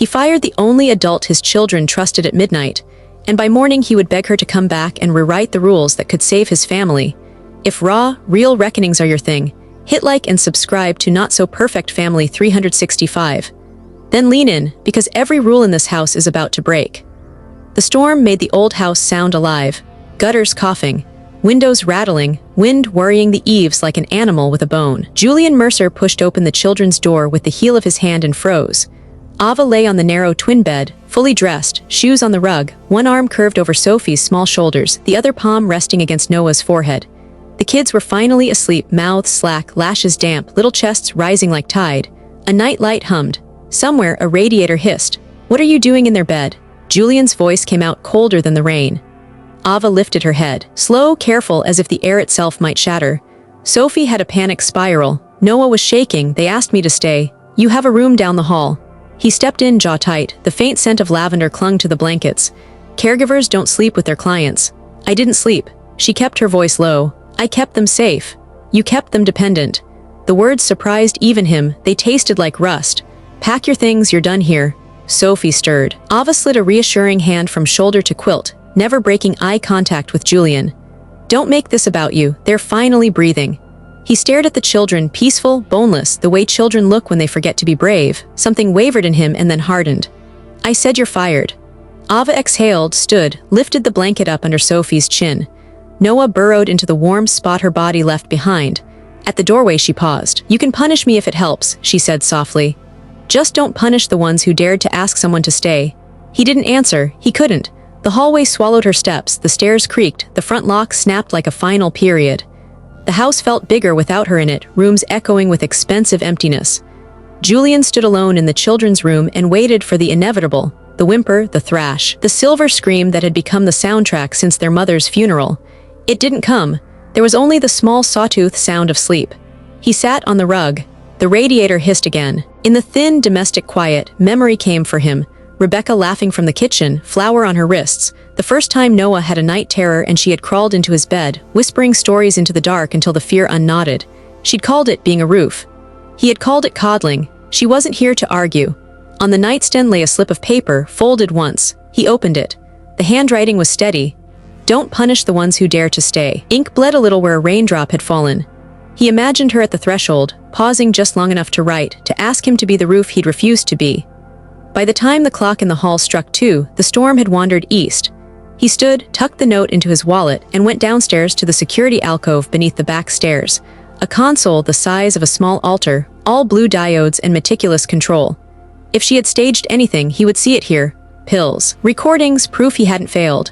He fired the only adult his children trusted at midnight, and by morning he would beg her to come back and rewrite the rules that could save his family. If raw, real reckonings are your thing, hit like and subscribe to Not So Perfect Family 365. Then lean in, because every rule in this house is about to break. The storm made the old house sound alive, gutters coughing, windows rattling, wind worrying the eaves like an animal with a bone. Julian Mercer pushed open the children's door with the heel of his hand and froze. Ava lay on the narrow twin bed, fully dressed, shoes on the rug, one arm curved over Sophie's small shoulders, the other palm resting against Noah's forehead. The kids were finally asleep, mouths slack, lashes damp, little chests rising like tide. A night light hummed. Somewhere, a radiator hissed. "What are you doing in their bed?" Julian's voice came out colder than the rain. Ava lifted her head, slow, careful, as if the air itself might shatter. Sophie had a panic spiral. Noah was shaking. "They asked me to stay. You have a room down the hall." He stepped in, jaw tight. The faint scent of lavender clung to the blankets. Caregivers don't sleep with their clients. "I didn't sleep." She kept her voice low. "I kept them safe. You kept them dependent." The words surprised even him. They tasted like rust. "Pack your things, you're done here." Sophie stirred. Ava slid a reassuring hand from shoulder to quilt, never breaking eye contact with Julian. "Don't make this about you. They're finally breathing." He stared at the children, peaceful, boneless, the way children look when they forget to be brave. Something wavered in him and then hardened. "I said you're fired." Ava exhaled, stood, lifted the blanket up under Sophie's chin. Noah burrowed into the warm spot her body left behind. At the doorway she paused. "You can punish me if it helps," she said softly. "Just don't punish the ones who dared to ask someone to stay." He didn't answer. He couldn't. The hallway swallowed her steps, the stairs creaked, the front lock snapped like a final period. The house felt bigger without her in it, rooms echoing with expensive emptiness. Julian stood alone in the children's room and waited for the inevitable, the whimper, the thrash, the silver scream that had become the soundtrack since their mother's funeral. It didn't come. There was only the small sawtooth sound of sleep. He sat on the rug. The radiator hissed again. In the thin, domestic quiet, memory came for him. Rebecca laughing from the kitchen, flour on her wrists. The first time Noah had a night terror and she had crawled into his bed, whispering stories into the dark until the fear unknotted. She'd called it being a roof. He had called it coddling. She wasn't here to argue. On the nightstand lay a slip of paper, folded once. He opened it. The handwriting was steady. "Don't punish the ones who dare to stay." Ink bled a little where a raindrop had fallen. He imagined her at the threshold, pausing just long enough to write, to ask him to be the roof he'd refused to be. By the time the clock in the hall struck 2, the storm had wandered east. He stood, tucked the note into his wallet, and went downstairs to the security alcove beneath the back stairs. A console the size of a small altar, all blue diodes and meticulous control. If she had staged anything, he would see it here. Pills. Recordings, proof he hadn't failed.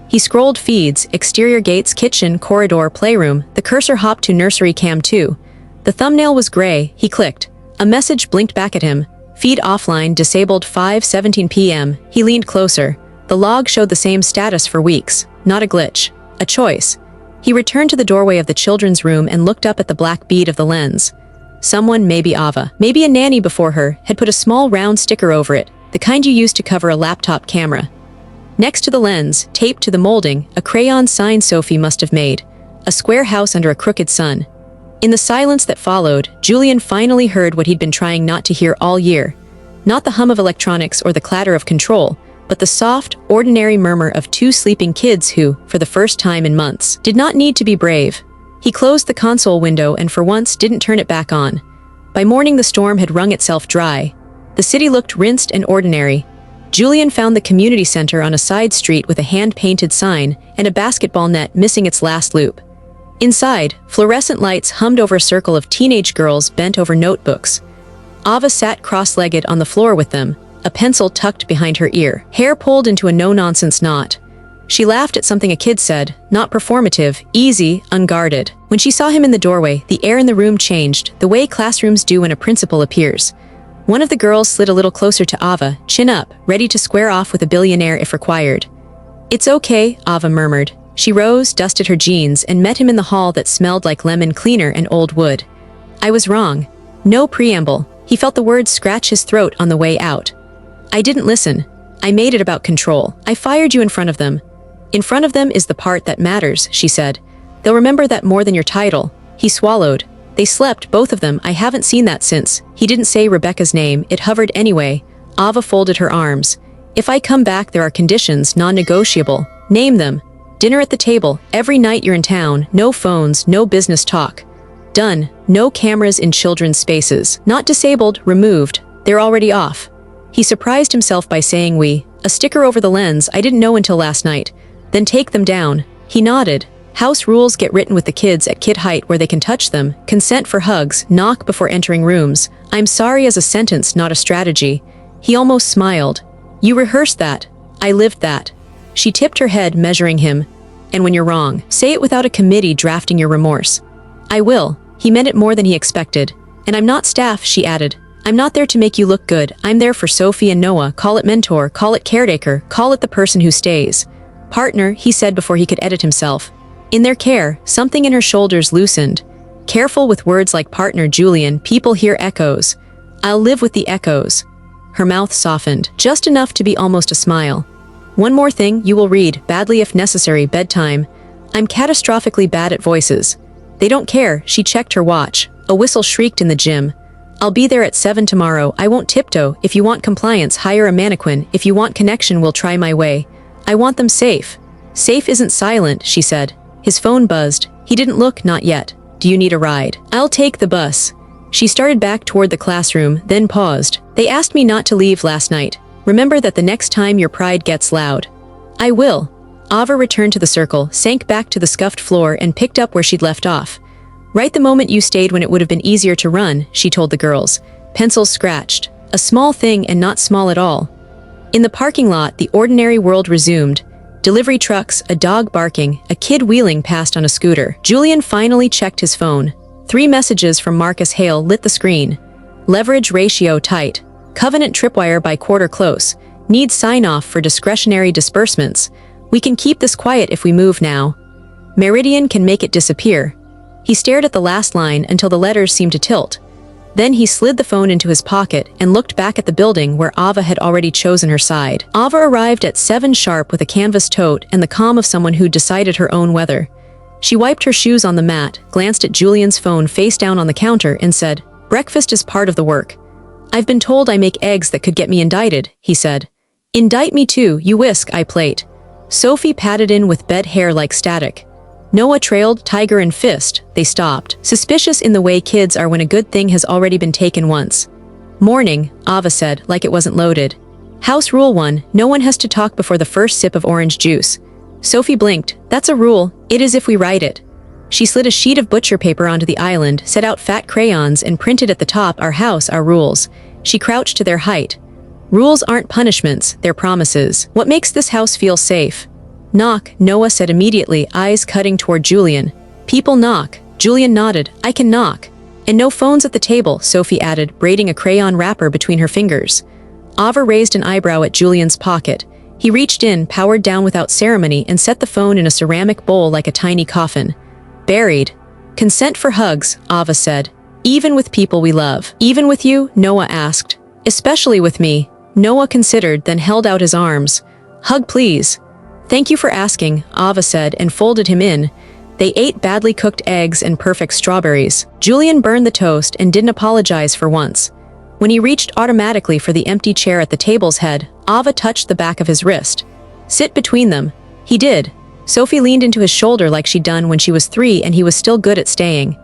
He scrolled feeds, exterior gates, kitchen, corridor, playroom. The cursor hopped to nursery cam 2. The thumbnail was gray. He clicked. A message blinked back at him. Feed offline, disabled 5:17 p.m. He leaned closer. The log showed the same status for weeks. Not a glitch. A choice. He returned to the doorway of the children's room and looked up at the black bead of the lens. Someone, maybe Ava, maybe a nanny before her, had put a small round sticker over it, the kind you use to cover a laptop camera. Next to the lens, taped to the molding, a crayon sign Sophie must have made. A square house under a crooked sun. In the silence that followed, Julian finally heard what he'd been trying not to hear all year. Not the hum of electronics or the clatter of control, but the soft, ordinary murmur of two sleeping kids who, for the first time in months, did not need to be brave. He closed the console window and for once didn't turn it back on. By morning the storm had wrung itself dry. The city looked rinsed and ordinary. Julian found the community center on a side street with a hand-painted sign and a basketball net missing its last loop. Inside, fluorescent lights hummed over a circle of teenage girls bent over notebooks. Ava sat cross-legged on the floor with them, a pencil tucked behind her ear, hair pulled into a no-nonsense knot. She laughed at something a kid said, not performative, easy, unguarded. When she saw him in the doorway, the air in the room changed, the way classrooms do when a principal appears. One of the girls slid a little closer to Ava, chin up, ready to square off with a billionaire if required. "It's okay," Ava murmured. She rose, dusted her jeans, and met him in the hall that smelled like lemon cleaner and old wood. "I was wrong." No preamble. He felt the words scratch his throat on the way out. "I didn't listen. I made it about control. I fired you in front of them." "In front of them is the part that matters," she said. "They'll remember that more than your title." He swallowed. "They slept, both of them. I haven't seen that since." He didn't say Rebecca's name. It hovered anyway. Ava folded her arms. If I come back, there are conditions, non-negotiable. Name them. Dinner at the table, every night you're in town, no phones, no business talk. Done. No cameras in children's spaces. Not disabled, removed. They're already off. He surprised himself by saying a sticker over the lens, I didn't know until last night. Then take them down. He nodded. House rules get written with the kids at kid height where they can touch them. Consent for hugs, knock before entering rooms. I'm sorry as a sentence, not a strategy. He almost smiled. You rehearsed that. I lived that. She tipped her head, measuring him. And when you're wrong, say it without a committee drafting your remorse. I will. He meant it more than he expected. And I'm not staff, she added. I'm not there to make you look good. I'm there for Sophie and Noah. Call it mentor, call it caretaker, call it the person who stays. Partner, he said before he could edit himself. In their care, something in her shoulders loosened. Careful with words like partner, Julian, people hear echoes. I'll live with the echoes. Her mouth softened, just enough to be almost a smile. One more thing, you will read, badly if necessary, bedtime. I'm catastrophically bad at voices. They don't care, she checked her watch. A whistle shrieked in the gym. I'll be there at 7 tomorrow, I won't tiptoe. If you want compliance, hire a mannequin. If you want connection, we'll try my way. I want them safe. Safe isn't silent, she said. His phone buzzed. He didn't look, not yet. Do you need a ride? I'll take the bus. She started back toward the classroom, then paused. They asked me not to leave last night. Remember that the next time your pride gets loud. I will. Ava returned to the circle, sank back to the scuffed floor, and picked up where she'd left off. Right the moment you stayed when it would have been easier to run, she told the girls. Pencils scratched. A small thing and not small at all. In the parking lot, the ordinary world resumed. Delivery trucks, a dog barking, a kid wheeling past on a scooter. Julian finally checked his phone. 3 messages from Marcus Hale lit the screen. Leverage ratio tight. Covenant tripwire by quarter close. Needs sign-off for discretionary disbursements. We can keep this quiet if we move now. Meridian can make it disappear. He stared at the last line until the letters seemed to tilt. Then he slid the phone into his pocket and looked back at the building where Ava had already chosen her side. Ava arrived at 7 sharp with a canvas tote and the calm of someone who'd decided her own weather. She wiped her shoes on the mat, glanced at Julian's phone face down on the counter, and said, Breakfast is part of the work. I've been told I make eggs that could get me indicted, he said. Indict me too, you whisk, I plate. Sophie patted in with bed hair like static. Noah trailed, tiger in fist. They stopped, suspicious in the way kids are when a good thing has already been taken once. Morning, Ava said, like it wasn't loaded. House rule 1, no one has to talk before the first sip of orange juice. Sophie blinked. That's a rule. It is if we write it. She slid a sheet of butcher paper onto the island, set out fat crayons, and printed at the top, Our house, our rules. She crouched to their height. Rules aren't punishments, they're promises. What makes this house feel safe? Knock, Noah said immediately, eyes cutting toward Julian. People knock. Julian nodded. I can knock. And no phones at the table, Sophie added, braiding a crayon wrapper between her fingers. Ava raised an eyebrow at Julian's pocket. He reached in, powered down without ceremony, and set the phone in a ceramic bowl like a tiny coffin. Buried. Consent for hugs, Ava said. Even with people we love. Even with you? Noah asked. Especially with me. Noah considered, then held out his arms. Hug please. Thank you for asking, Ava said, and folded him in. They ate badly cooked eggs and perfect strawberries. Julian burned the toast and didn't apologize for once. When he reached automatically for the empty chair at the table's head, Ava touched the back of his wrist. Sit between them. He did. Sophie leaned into his shoulder like she'd done when she was 3, and he was still good at staying.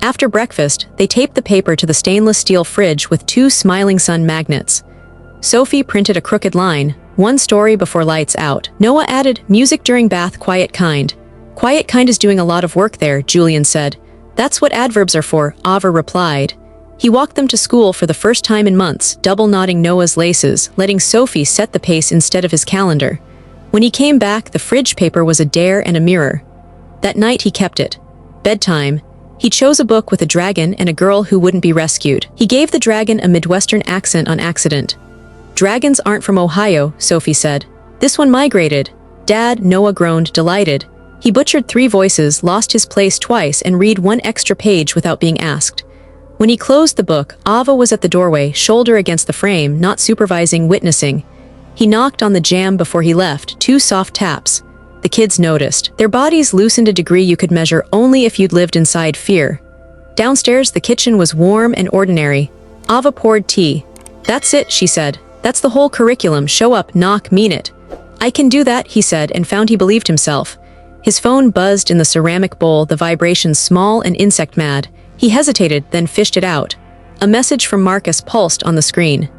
After breakfast, they taped the paper to the stainless steel fridge with 2 smiling sun magnets. Sophie printed a crooked line, 1 story before lights out. Noah added, music during bath, quiet kind. Quiet kind is doing a lot of work there, Julian said. That's what adverbs are for, Ava replied. He walked them to school for the first time in months, double-knotting Noah's laces, letting Sophie set the pace instead of his calendar. When he came back, the fridge paper was a dare and a mirror. That night he kept it. Bedtime. He chose a book with a dragon and a girl who wouldn't be rescued. He gave the dragon a Midwestern accent on accident. Dragons aren't from Ohio, Sophie said. This one migrated. Dad, Noah groaned, delighted. He butchered 3 voices, lost his place twice, and read 1 extra page without being asked. When he closed the book, Ava was at the doorway, shoulder against the frame, not supervising, witnessing. He knocked on the jamb before he left, 2 soft taps. The kids noticed. Their bodies loosened a degree you could measure only if you'd lived inside fear. Downstairs, the kitchen was warm and ordinary. Ava poured tea. That's it, she said. That's the whole curriculum. Show up, knock, mean it. I can do that, he said, and found he believed himself. His phone buzzed in the ceramic bowl, the vibrations small and insect-mad. He hesitated, then fished it out. A message from Marcus pulsed on the screen.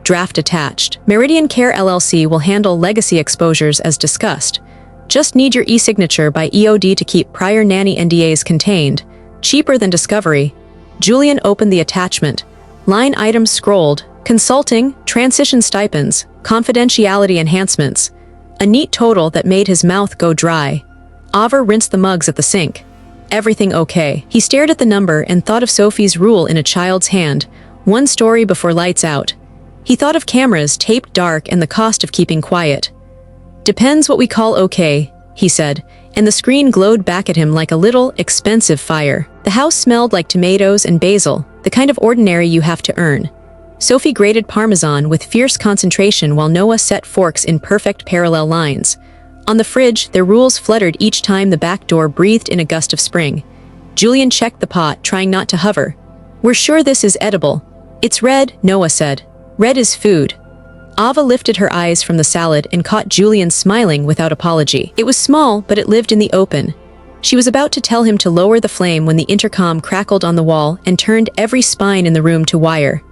Draft attached. Meridian Care LLC will handle legacy exposures as discussed. Just need your e-signature by EOD to keep prior nanny NDAs contained. Cheaper than Discovery. Julian opened the attachment. Line items scrolled. Consulting, transition stipends, confidentiality enhancements. A neat total that made his mouth go dry. Ava rinsed the mugs at the sink. Everything okay. He stared at the number and thought of Sophie's rule in a child's hand. One story before lights out. He thought of cameras taped dark and the cost of keeping quiet. Depends what we call okay, he said, and the screen glowed back at him like a little, expensive fire. The house smelled like tomatoes and basil, the kind of ordinary you have to earn. Sophie grated parmesan with fierce concentration while Noah set forks in perfect parallel lines. On the fridge, their rules fluttered each time the back door breathed in a gust of spring. Julian checked the pot, trying not to hover. We're sure this is edible. It's red, Noah said. Red is food. Ava lifted her eyes from the salad and caught Julian smiling without apology. It was small, but it lived in the open. She was about to tell him to lower the flame when the intercom crackled on the wall and turned every spine in the room to wire.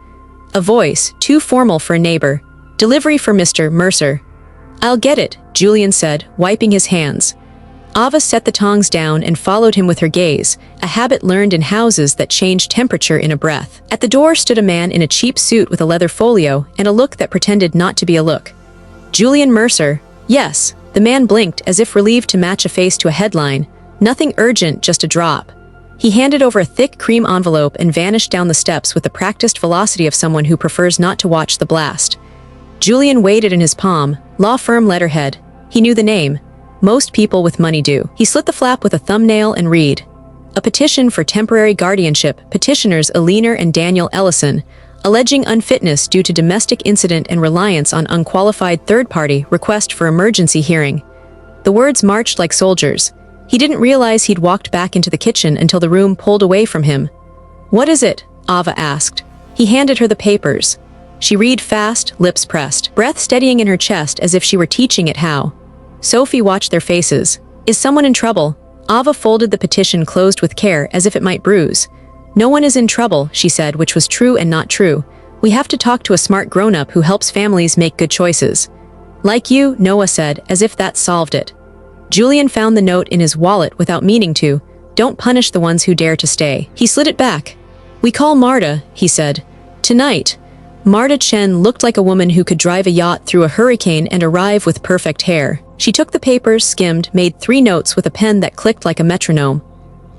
A voice, too formal for a neighbor. Delivery for Mr. Mercer. I'll get it, Julian said, wiping his hands. Ava set the tongs down and followed him with her gaze, a habit learned in houses that change temperature in a breath. At the door stood a man in a cheap suit with a leather folio and a look that pretended not to be a look. Julian Mercer. Yes, the man blinked as if relieved to match a face to a headline. Nothing urgent, just a drop. He handed over a thick cream envelope and vanished down the steps with the practiced velocity of someone who prefers not to watch the blast. Julian weighed it in his palm, law firm letterhead. He knew the name. Most people with money do. He slit the flap with a thumbnail and read. A petition for temporary guardianship, petitioners Eleanor and Daniel Ellison, alleging unfitness due to domestic incident and reliance on unqualified third-party, request for emergency hearing. The words marched like soldiers. He didn't realize he'd walked back into the kitchen until the room pulled away from him. What is it? Ava asked. He handed her the papers. She read fast, lips pressed, breath steadying in her chest as if she were teaching it how. Sophie watched their faces. Is someone in trouble? Ava folded the petition closed with care as if it might bruise. No one is in trouble, she said, which was true and not true. We have to talk to a smart grown-up who helps families make good choices. Like you, Noah said, as if that solved it. Julian found the note in his wallet without meaning to. Don't punish the ones who dare to stay. He slid it back. We call Marta, he said. Tonight. Marta Chen looked like a woman who could drive a yacht through a hurricane and arrive with perfect hair. She took the papers, skimmed, made 3 notes with a pen that clicked like a metronome.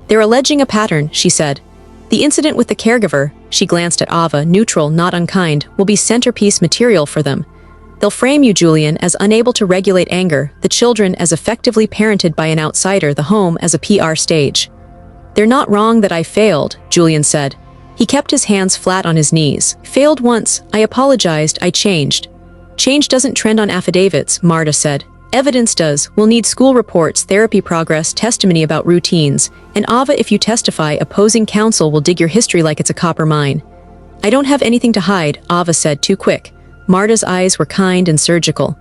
They're alleging a pattern, she said. The incident with the caregiver, she glanced at Ava, neutral, not unkind, will be centerpiece material for them. They'll frame you, Julian, as unable to regulate anger, the children as effectively parented by an outsider, the home as a PR stage. They're not wrong that I failed, Julian said. He kept his hands flat on his knees. Failed once, I apologized, I changed. Change doesn't trend on affidavits, Marta said. Evidence does. We'll need school reports, therapy progress, testimony about routines. And Ava, if you testify, opposing counsel will dig your history like it's a copper mine. I don't have anything to hide, Ava said, too quick. Marta's eyes were kind and surgical.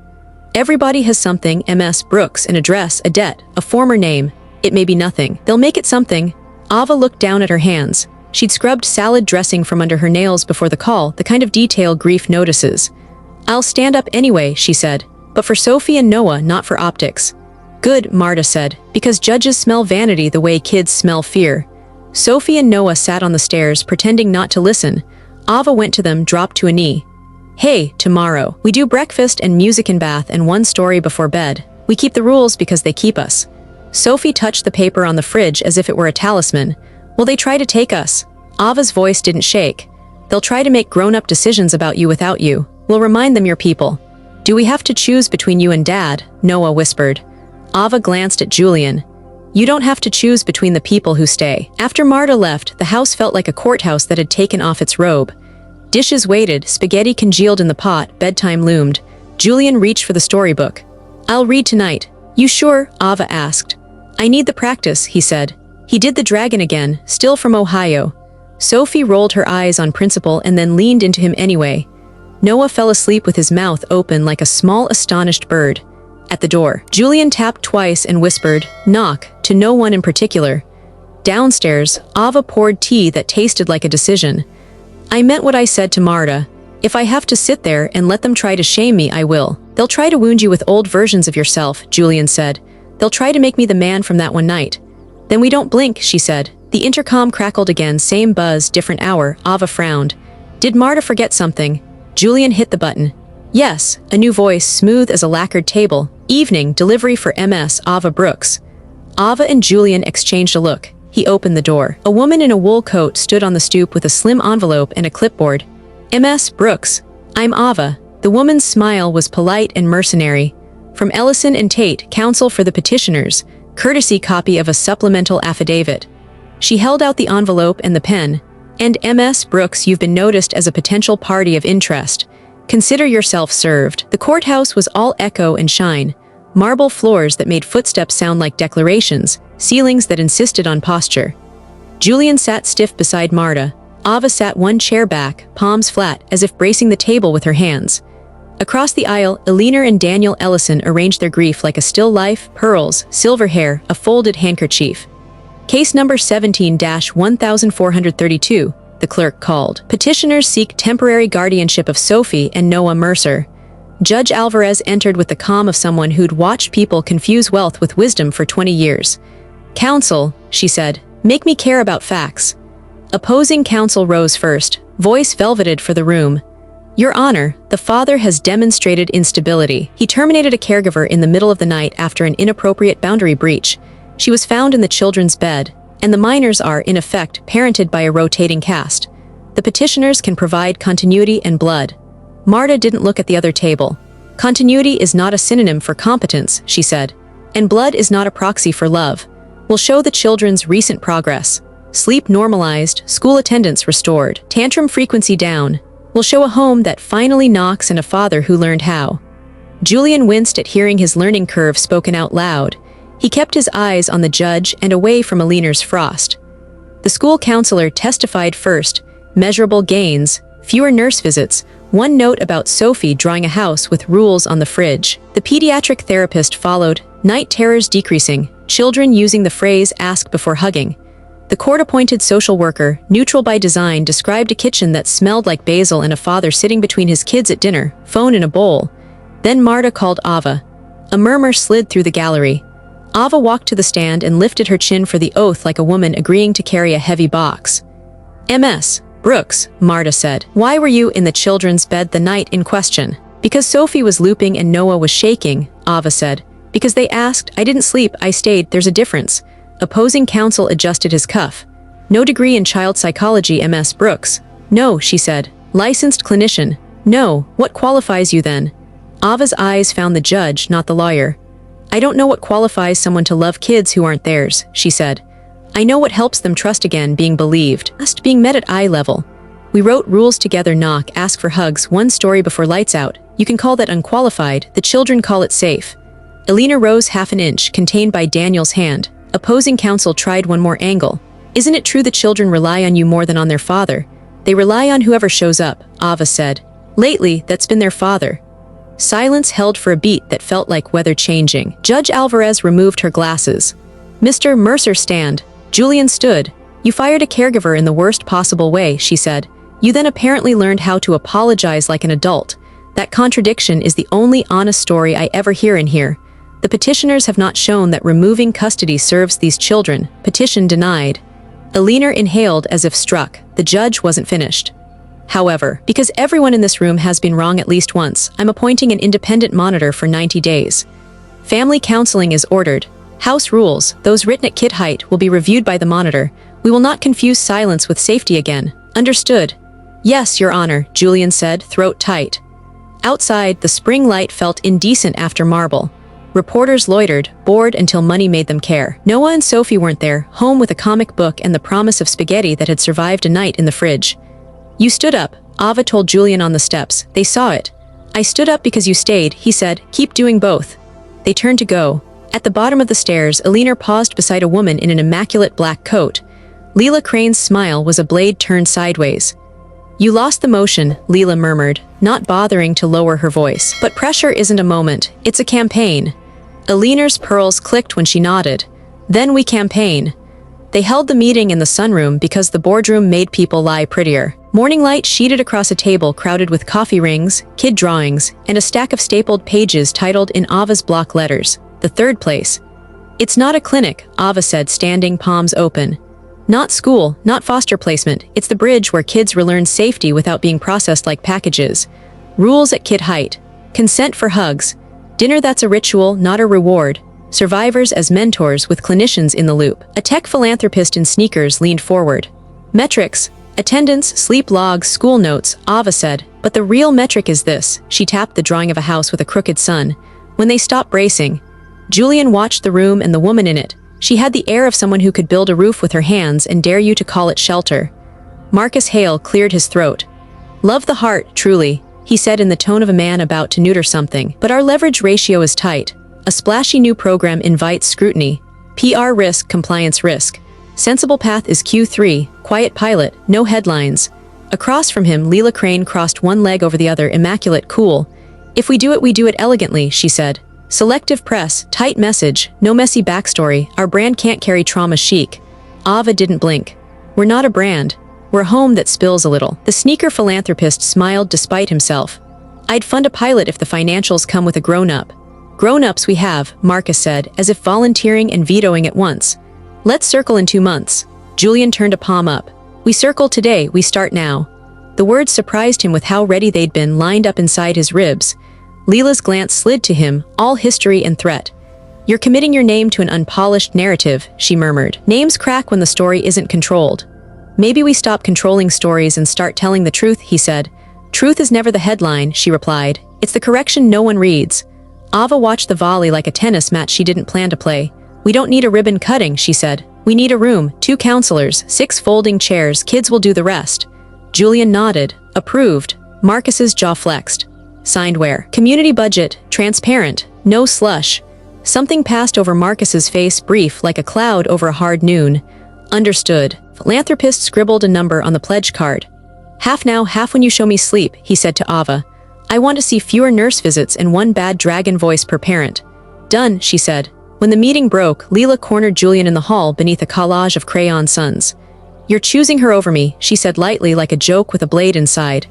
Everybody has something, MS Brooks, an address, a debt, a former name. It may be nothing. They'll make it something. Ava looked down at her hands. She'd scrubbed salad dressing from under her nails before the call, the kind of detail grief notices. I'll stand up anyway, she said. But for Sophie and Noah, not for optics. Good, Marta said, because judges smell vanity the way kids smell fear. Sophie and Noah sat on the stairs, pretending not to listen. Ava went to them, dropped to a knee. Hey, tomorrow. We do breakfast and music in bath and 1 story before bed. We keep the rules because they keep us. Sophie touched the paper on the fridge as if it were a talisman. Will they try to take us? Ava's voice didn't shake. They'll try to make grown-up decisions about you without you. We'll remind them you're people. Do we have to choose between you and Dad? Noah whispered. Ava glanced at Julian. You don't have to choose between the people who stay. After Marta left, the house felt like a courthouse that had taken off its robe. Dishes waited, spaghetti congealed in the pot, bedtime loomed. Julian reached for the storybook. I'll read tonight. You sure? Ava asked. I need the practice, he said. He did the dragon again, still from Ohio. Sophie rolled her eyes on principle and then leaned into him anyway. Noah fell asleep with his mouth open like a small, astonished bird. At the door, Julian tapped twice and whispered, "Knock," to no one in particular. Downstairs, Ava poured tea that tasted like a decision. "I meant what I said to Marta. If I have to sit there and let them try to shame me, I will. They'll try to wound you with old versions of yourself," Julian said. "They'll try to make me the man from that one night." "Then we don't blink," she said. The intercom crackled again, same buzz, different hour. Ava frowned. "Did Marta forget something?" Julian hit the button. "Yes," a new voice, smooth as a lacquered table. "Evening, delivery for MS Ava Brooks." Ava and Julian exchanged a look. He opened the door. A woman in a wool coat stood on the stoop with a slim envelope and a clipboard. "MS Brooks. I'm Ava." The woman's smile was polite and mercenary. "From Ellison and Tate, counsel for the petitioners, courtesy copy of a supplemental affidavit." She held out the envelope and the pen. "And MS Brooks, you've been noticed as a potential party of interest. Consider yourself served." The courthouse was all echo and shine. Marble floors that made footsteps sound like declarations, ceilings that insisted on posture. Julian sat stiff beside Marta. Ava sat one chair back, palms flat, as if bracing the table with her hands. Across the aisle, Eleanor and Daniel Ellison arranged their grief like a still life, pearls, silver hair, a folded handkerchief. "Case number 17-1432, the clerk called. "Petitioners seek temporary guardianship of Sophie and Noah Mercer." Judge Alvarez entered with the calm of someone who'd watched people confuse wealth with wisdom for 20 years. "Counsel," she said, "make me care about facts." Opposing counsel rose first, voice velveted for the room. "Your Honor, the father has demonstrated instability. He terminated a caregiver in the middle of the night after an inappropriate boundary breach. She was found in the children's bed, and the minors are, in effect, parented by a rotating cast. The petitioners can provide continuity and blood." Marta didn't look at the other table. "Continuity is not a synonym for competence," she said. "And blood is not a proxy for love. We'll show the children's recent progress. Sleep normalized, school attendance restored, tantrum frequency down. We'll show a home that finally knocks and a father who learned how." Julian winced at hearing his learning curve spoken out loud. He kept his eyes on the judge and away from Eleanor's frost. The school counselor testified first. Measurable gains, fewer nurse visits, one note about Sophie drawing a house with rules on the fridge. The pediatric therapist followed. Night terrors decreasing, children using the phrase "ask before hugging." The court-appointed social worker, neutral by design, described a kitchen that smelled like basil and a father sitting between his kids at dinner, phone in a bowl. Then Marta called Ava. A murmur slid through the gallery. Ava walked to the stand and lifted her chin for the oath like a woman agreeing to carry a heavy box. "MS Brooks," Marta said. "Why were you in the children's bed the night in question?" "Because Sophie was looping and Noah was shaking," Ava said. "Because they asked, I didn't sleep, I stayed, there's a difference." Opposing counsel adjusted his cuff. "No degree in child psychology, MS Brooks." "No," she said. "Licensed clinician." "No, what qualifies you then?" Ava's eyes found the judge, not the lawyer. "I don't know what qualifies someone to love kids who aren't theirs," she said. "I know what helps them trust again, being believed, just being met at eye level. We wrote rules together, knock, ask for hugs, one story before lights out. You can call that unqualified, the children call it safe." Eleanor rose half an inch, contained by Daniel's hand. Opposing counsel tried one more angle. "Isn't it true the children rely on you more than on their father?" "They rely on whoever shows up," Ava said. "Lately, that's been their father." Silence held for a beat that felt like weather changing. Judge Alvarez removed her glasses. "Mr. Mercer, stand." Julian stood. "You fired a caregiver in the worst possible way," she said. "You then apparently learned how to apologize like an adult. That contradiction is the only honest story I ever hear in here. The petitioners have not shown that removing custody serves these children. Petition denied." Eleanor inhaled as if struck. The judge wasn't finished. "However, because everyone in this room has been wrong at least once, I'm appointing an independent monitor for 90 days. Family counseling is ordered. House rules, those written at kid height, will be reviewed by the monitor. We will not confuse silence with safety again. Understood?" "Yes, Your Honor," Julian said, throat tight. Outside, the spring light felt indecent after marble. Reporters loitered, bored until money made them care. Noah and Sophie weren't there, home with a comic book and the promise of spaghetti that had survived a night in the fridge. "You stood up," Ava told Julian on the steps. "They saw it." "I stood up because you stayed," he said. "Keep doing both." They turned to go. At the bottom of the stairs, Eleanor paused beside a woman in an immaculate black coat. Leela Crane's smile was a blade turned sideways. You lost the motion, Leela murmured, not bothering to lower her voice. But pressure isn't a moment, it's a campaign. Eleanor's pearls clicked when she nodded. Then we campaign. They held the meeting in the sunroom because the boardroom made people lie prettier. Morning light sheeted across a table crowded with coffee rings, kid drawings, and a stack of stapled pages titled in Ava's block letters, the third place. It's not a clinic, Ava said, standing, palms open. Not school, not foster placement, it's the bridge where kids relearn safety without being processed like packages. Rules at kid height. Consent for hugs. Dinner that's a ritual, not a reward. Survivors as mentors with clinicians in the loop. A tech philanthropist in sneakers leaned forward. Metrics. Attendance, sleep logs, school notes, Ava said. But the real metric is this. She tapped the drawing of a house with a crooked sun. When they stopped bracing. Julian watched the room and the woman in it. She had the air of someone who could build a roof with her hands and dare you to call it shelter. Marcus Hale cleared his throat. Love the heart, truly, he said in the tone of a man about to neuter something. But our leverage ratio is tight. A splashy new program invites scrutiny. PR risk, compliance risk. Sensible path is Q3, quiet pilot, no headlines. Across from him, Leela Crane crossed one leg over the other, immaculate, cool. If we do it elegantly, she said. Selective press, tight message, no messy backstory, our brand can't carry trauma chic. Ava didn't blink. We're not a brand. We're a home that spills a little. The sneaker philanthropist smiled despite himself. I'd fund a pilot if the financials come with a grown-up. Grown-ups we have, Marcus said, as if volunteering and vetoing at once. Let's circle in 2 months. Julian turned a palm up. We circle today, we start now. The words surprised him with how ready they'd been, lined up inside his ribs. Leela's glance slid to him, all history and threat. You're committing your name to an unpolished narrative, she murmured. Names crack when the story isn't controlled. Maybe we stop controlling stories and start telling the truth, he said. Truth is never the headline, she replied. It's the correction no one reads. Ava watched the volley like a tennis match she didn't plan to play. We don't need a ribbon cutting, she said. We need a room, 2 counselors, 6 folding chairs, kids will do the rest. Julian nodded, approved. Marcus's jaw flexed. Signed where? Community budget, transparent, no slush. Something passed over Marcus's face, brief, like a cloud over a hard noon. Understood. Philanthropist scribbled a number on the pledge card. Half now, half when you show me sleep, he said to Ava. I want to see fewer nurse visits and 1 bad dragon voice per parent. Done, she said. When the meeting broke, Leela cornered Julian in the hall beneath a collage of crayon suns. You're choosing her over me, she said lightly, like a joke with a blade inside.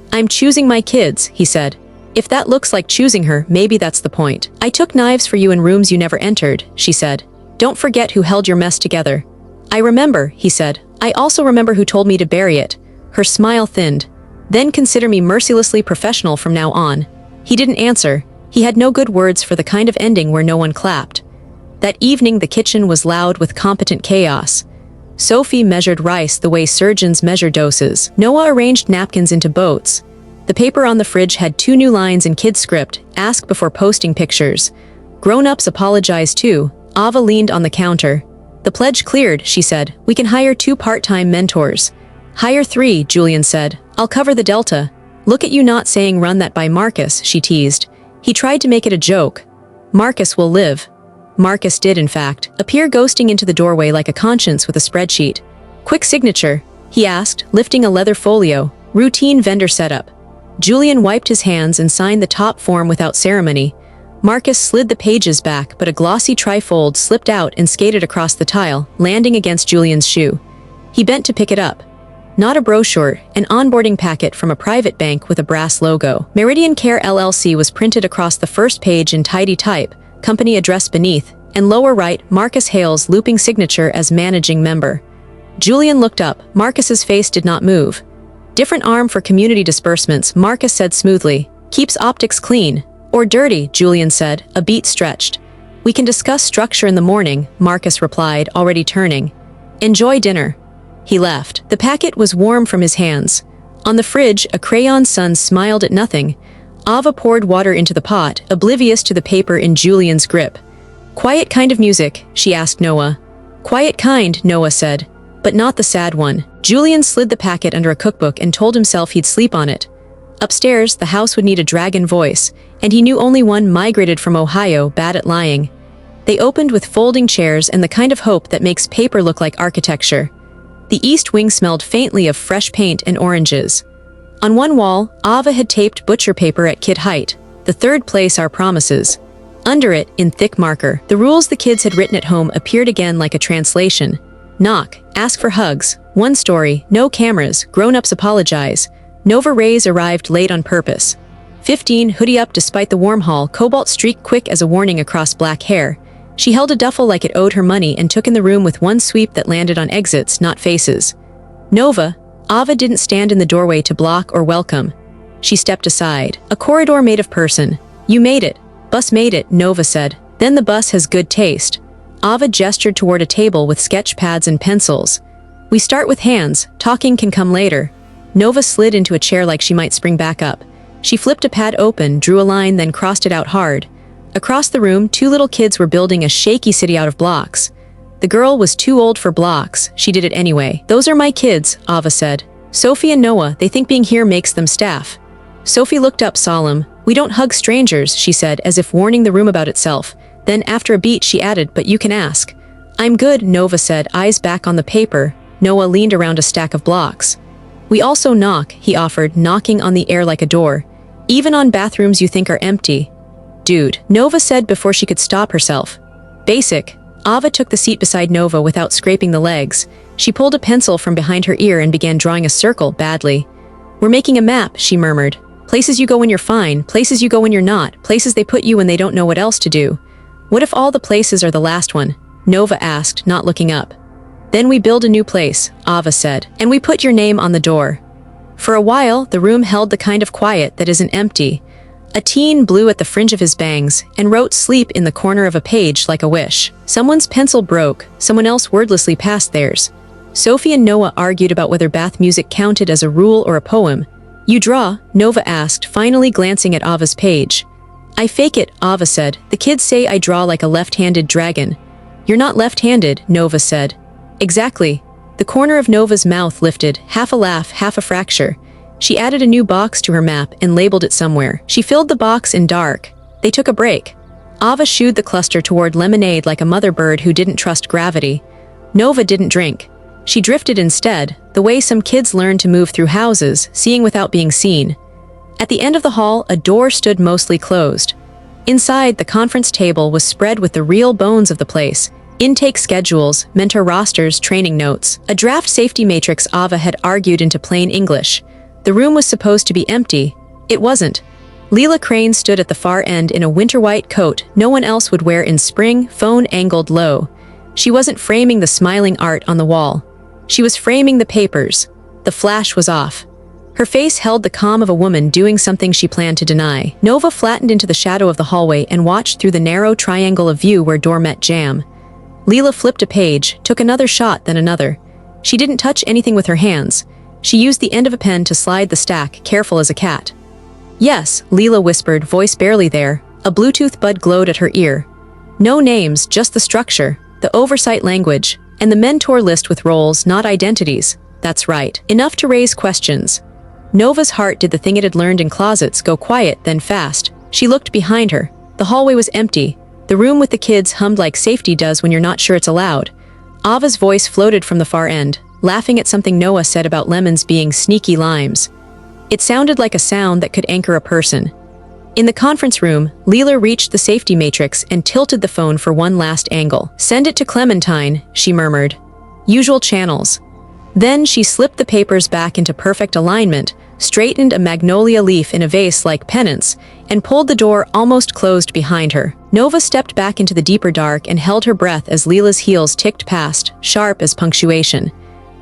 I'm choosing my kids, he said. If that looks like choosing her, maybe that's the point. I took knives for you in rooms you never entered, she said. Don't forget who held your mess together. I remember, he said. I also remember who told me to bury it. Her smile thinned. Then consider me mercilessly professional from now on. He didn't answer. He had no good words for the kind of ending where no one clapped. That evening the kitchen was loud with competent chaos. Sophie measured rice the way surgeons measure doses. Noah arranged napkins into boats. The paper on the fridge had 2 new lines in kid script, ask before posting pictures. Grown-ups apologized too. Ava leaned on the counter. The pledge cleared, she said. We can hire 2 part-time mentors. Hire 3, Julian said. I'll cover the delta. Look at you not saying run that by Marcus, she teased. He tried to make it a joke. Marcus will live. Marcus did, in fact, appear ghosting into the doorway like a conscience with a spreadsheet. Quick signature, he asked, lifting a leather folio. Routine vendor setup. Julian wiped his hands and signed the top form without ceremony. Marcus slid the pages back, but a glossy trifold slipped out and skated across the tile, landing against Julian's shoe. He bent to pick it up. Not a brochure, an onboarding packet from a private bank with a brass logo. Meridian Care LLC was printed across the first page in tidy type, company address beneath, and lower right, Marcus Hale's looping signature as managing member. Julian looked up. Marcus's face did not move. Different arm for community disbursements, Marcus said smoothly. Keeps optics clean. Or dirty, Julian said, a beat stretched. We can discuss structure in the morning, Marcus replied, already turning. Enjoy dinner. He left. The packet was warm from his hands. On the fridge, a crayon sun smiled at nothing. Ava poured water into the pot, oblivious to the paper in Julian's grip. Quiet kind of music, she asked Noah. Quiet kind, Noah said, but not the sad one. Julian slid the packet under a cookbook and told himself he'd sleep on it. Upstairs, the house would need a dragon voice, and he knew only one migrated from Ohio, bad at lying. They opened with folding chairs and the kind of hope that makes paper look like architecture. The east wing smelled faintly of fresh paint and oranges. On one wall, Ava had taped butcher paper at kid height. The third place our promises. Under it, in thick marker, the rules the kids had written at home appeared again like a translation. Knock, ask for hugs, one story, no cameras, grown-ups apologize. Nova Rays arrived late on purpose. 15, hoodie up despite the warm haul, cobalt streak quick as a warning across black hair. She held a duffel like it owed her money and took in the room with one sweep that landed on exits, not faces. Nova, Ava didn't stand in the doorway to block or welcome. She stepped aside. A corridor made of person. You made it. Bus made it, Nova said. Then the bus has good taste. Ava gestured toward a table with sketch pads and pencils. We start with hands, talking can come later. Nova slid into a chair like she might spring back up. She flipped a pad open, drew a line, then crossed it out hard. Across the room, two little kids were building a shaky city out of blocks. The girl was too old for blocks. She did it anyway. Those are my kids, Ava said. Sophie and Noah, they think being here makes them staff. Sophie looked up solemn. We don't hug strangers, she said, as if warning the room about itself. Then after a beat she added, but you can ask. I'm good, Nova said, eyes back on the paper. Noah leaned around a stack of blocks. We also knock, he offered, knocking on the air like a door. Even on bathrooms you think are empty. Dude, Nova said before she could stop herself. Basic. Ava took the seat beside Nova without scraping the legs. She pulled a pencil from behind her ear and began drawing a circle, badly. We're making a map, she murmured. Places you go when you're fine, places you go when you're not, places they put you when they don't know what else to do. What if all the places are the last one? Nova asked, not looking up. Then we build a new place, Ava said, and we put your name on the door. For a while, the room held the kind of quiet that isn't empty. A teen blew at the fringe of his bangs and wrote sleep in the corner of a page like a wish. Someone's pencil broke, someone else wordlessly passed theirs. Sophie and Noah argued about whether bath music counted as a rule or a poem. You draw? Nova asked, finally glancing at Ava's page. I fake it, Ava said. The kids say I draw like a left-handed dragon. You're not left-handed, Nova said. Exactly. The corner of Nova's mouth lifted, half a laugh, half a fracture. She added a new box to her map and labeled it somewhere. She filled the box in dark. They took a break. Ava shooed the cluster toward lemonade like a mother bird who didn't trust gravity. Nova didn't drink. She drifted instead, the way some kids learn to move through houses, seeing without being seen. At the end of the hall, a door stood mostly closed. Inside, the conference table was spread with the real bones of the place. Intake schedules, mentor rosters, training notes. A draft safety matrix Ava had argued into plain English. The room was supposed to be empty. It wasn't. Leela Crane stood at the far end in a winter white coat no one else would wear in spring, phone angled low. She wasn't framing the smiling art on the wall. She was framing the papers. The flash was off. Her face held the calm of a woman doing something she planned to deny. Nova flattened into the shadow of the hallway and watched through the narrow triangle of view where door met jam. Leela flipped a page, took another shot, then another. She didn't touch anything with her hands. She used the end of a pen to slide the stack, careful as a cat. Yes, Leela whispered, voice barely there. A Bluetooth bud glowed at her ear. No names, just the structure, the oversight language, and the mentor list with roles, not identities. That's right. Enough to raise questions. Nova's heart did the thing it had learned in closets, go quiet, then fast. She looked behind her. The hallway was empty. The room with the kids hummed like safety does when you're not sure it's allowed. Ava's voice floated from the far end, laughing at something Noah said about lemons being sneaky limes. It sounded like a sound that could anchor a person. In the conference room, Leela reached the safety matrix and tilted the phone for one last angle. Send it to Clementine, she murmured. Usual channels. Then she slipped the papers back into perfect alignment, straightened a magnolia leaf in a vase like penance, and pulled the door almost closed behind her. Nova stepped back into the deeper dark and held her breath as Leela's heels ticked past, sharp as punctuation.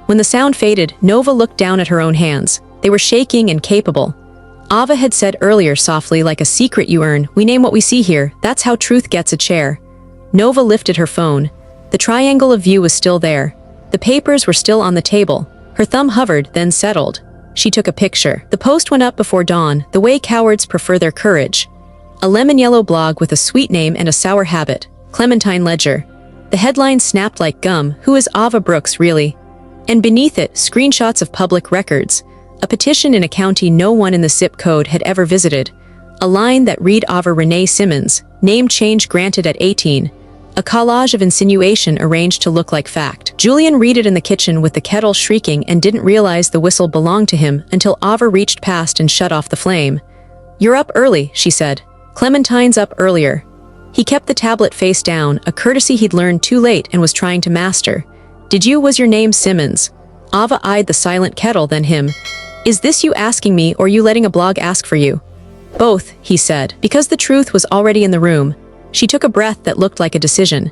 When the sound faded, Nova looked down at her own hands. They were shaking and capable. Ava had said earlier softly, like a secret you earn, we name what we see here, that's how truth gets a chair. Nova lifted her phone. The triangle of view was still there. The papers were still on the table. Her thumb hovered, then settled. She took a picture. The post went up before dawn, the way cowards prefer their courage. A lemon-yellow blog with a sweet name and a sour habit. Clementine Ledger. The headline snapped like gum, who is Ava Brooks really? And beneath it, screenshots of public records. A petition in a county no one in the zip code had ever visited. A line that read Ava Renee Simmons, name change granted at 18. a collage of insinuation arranged to look like fact. Julian read it in the kitchen with the kettle shrieking and didn't realize the whistle belonged to him until Ava reached past and shut off the flame. "You're up early," she said. "Clementine's up earlier." He kept the tablet face down, a courtesy he'd learned too late and was trying to master. Was your name Simmons?" Ava eyed the silent kettle, then him. "Is this you asking me or you letting a blog ask for you?" "Both," he said. Because the truth was already in the room, she took a breath that looked like a decision.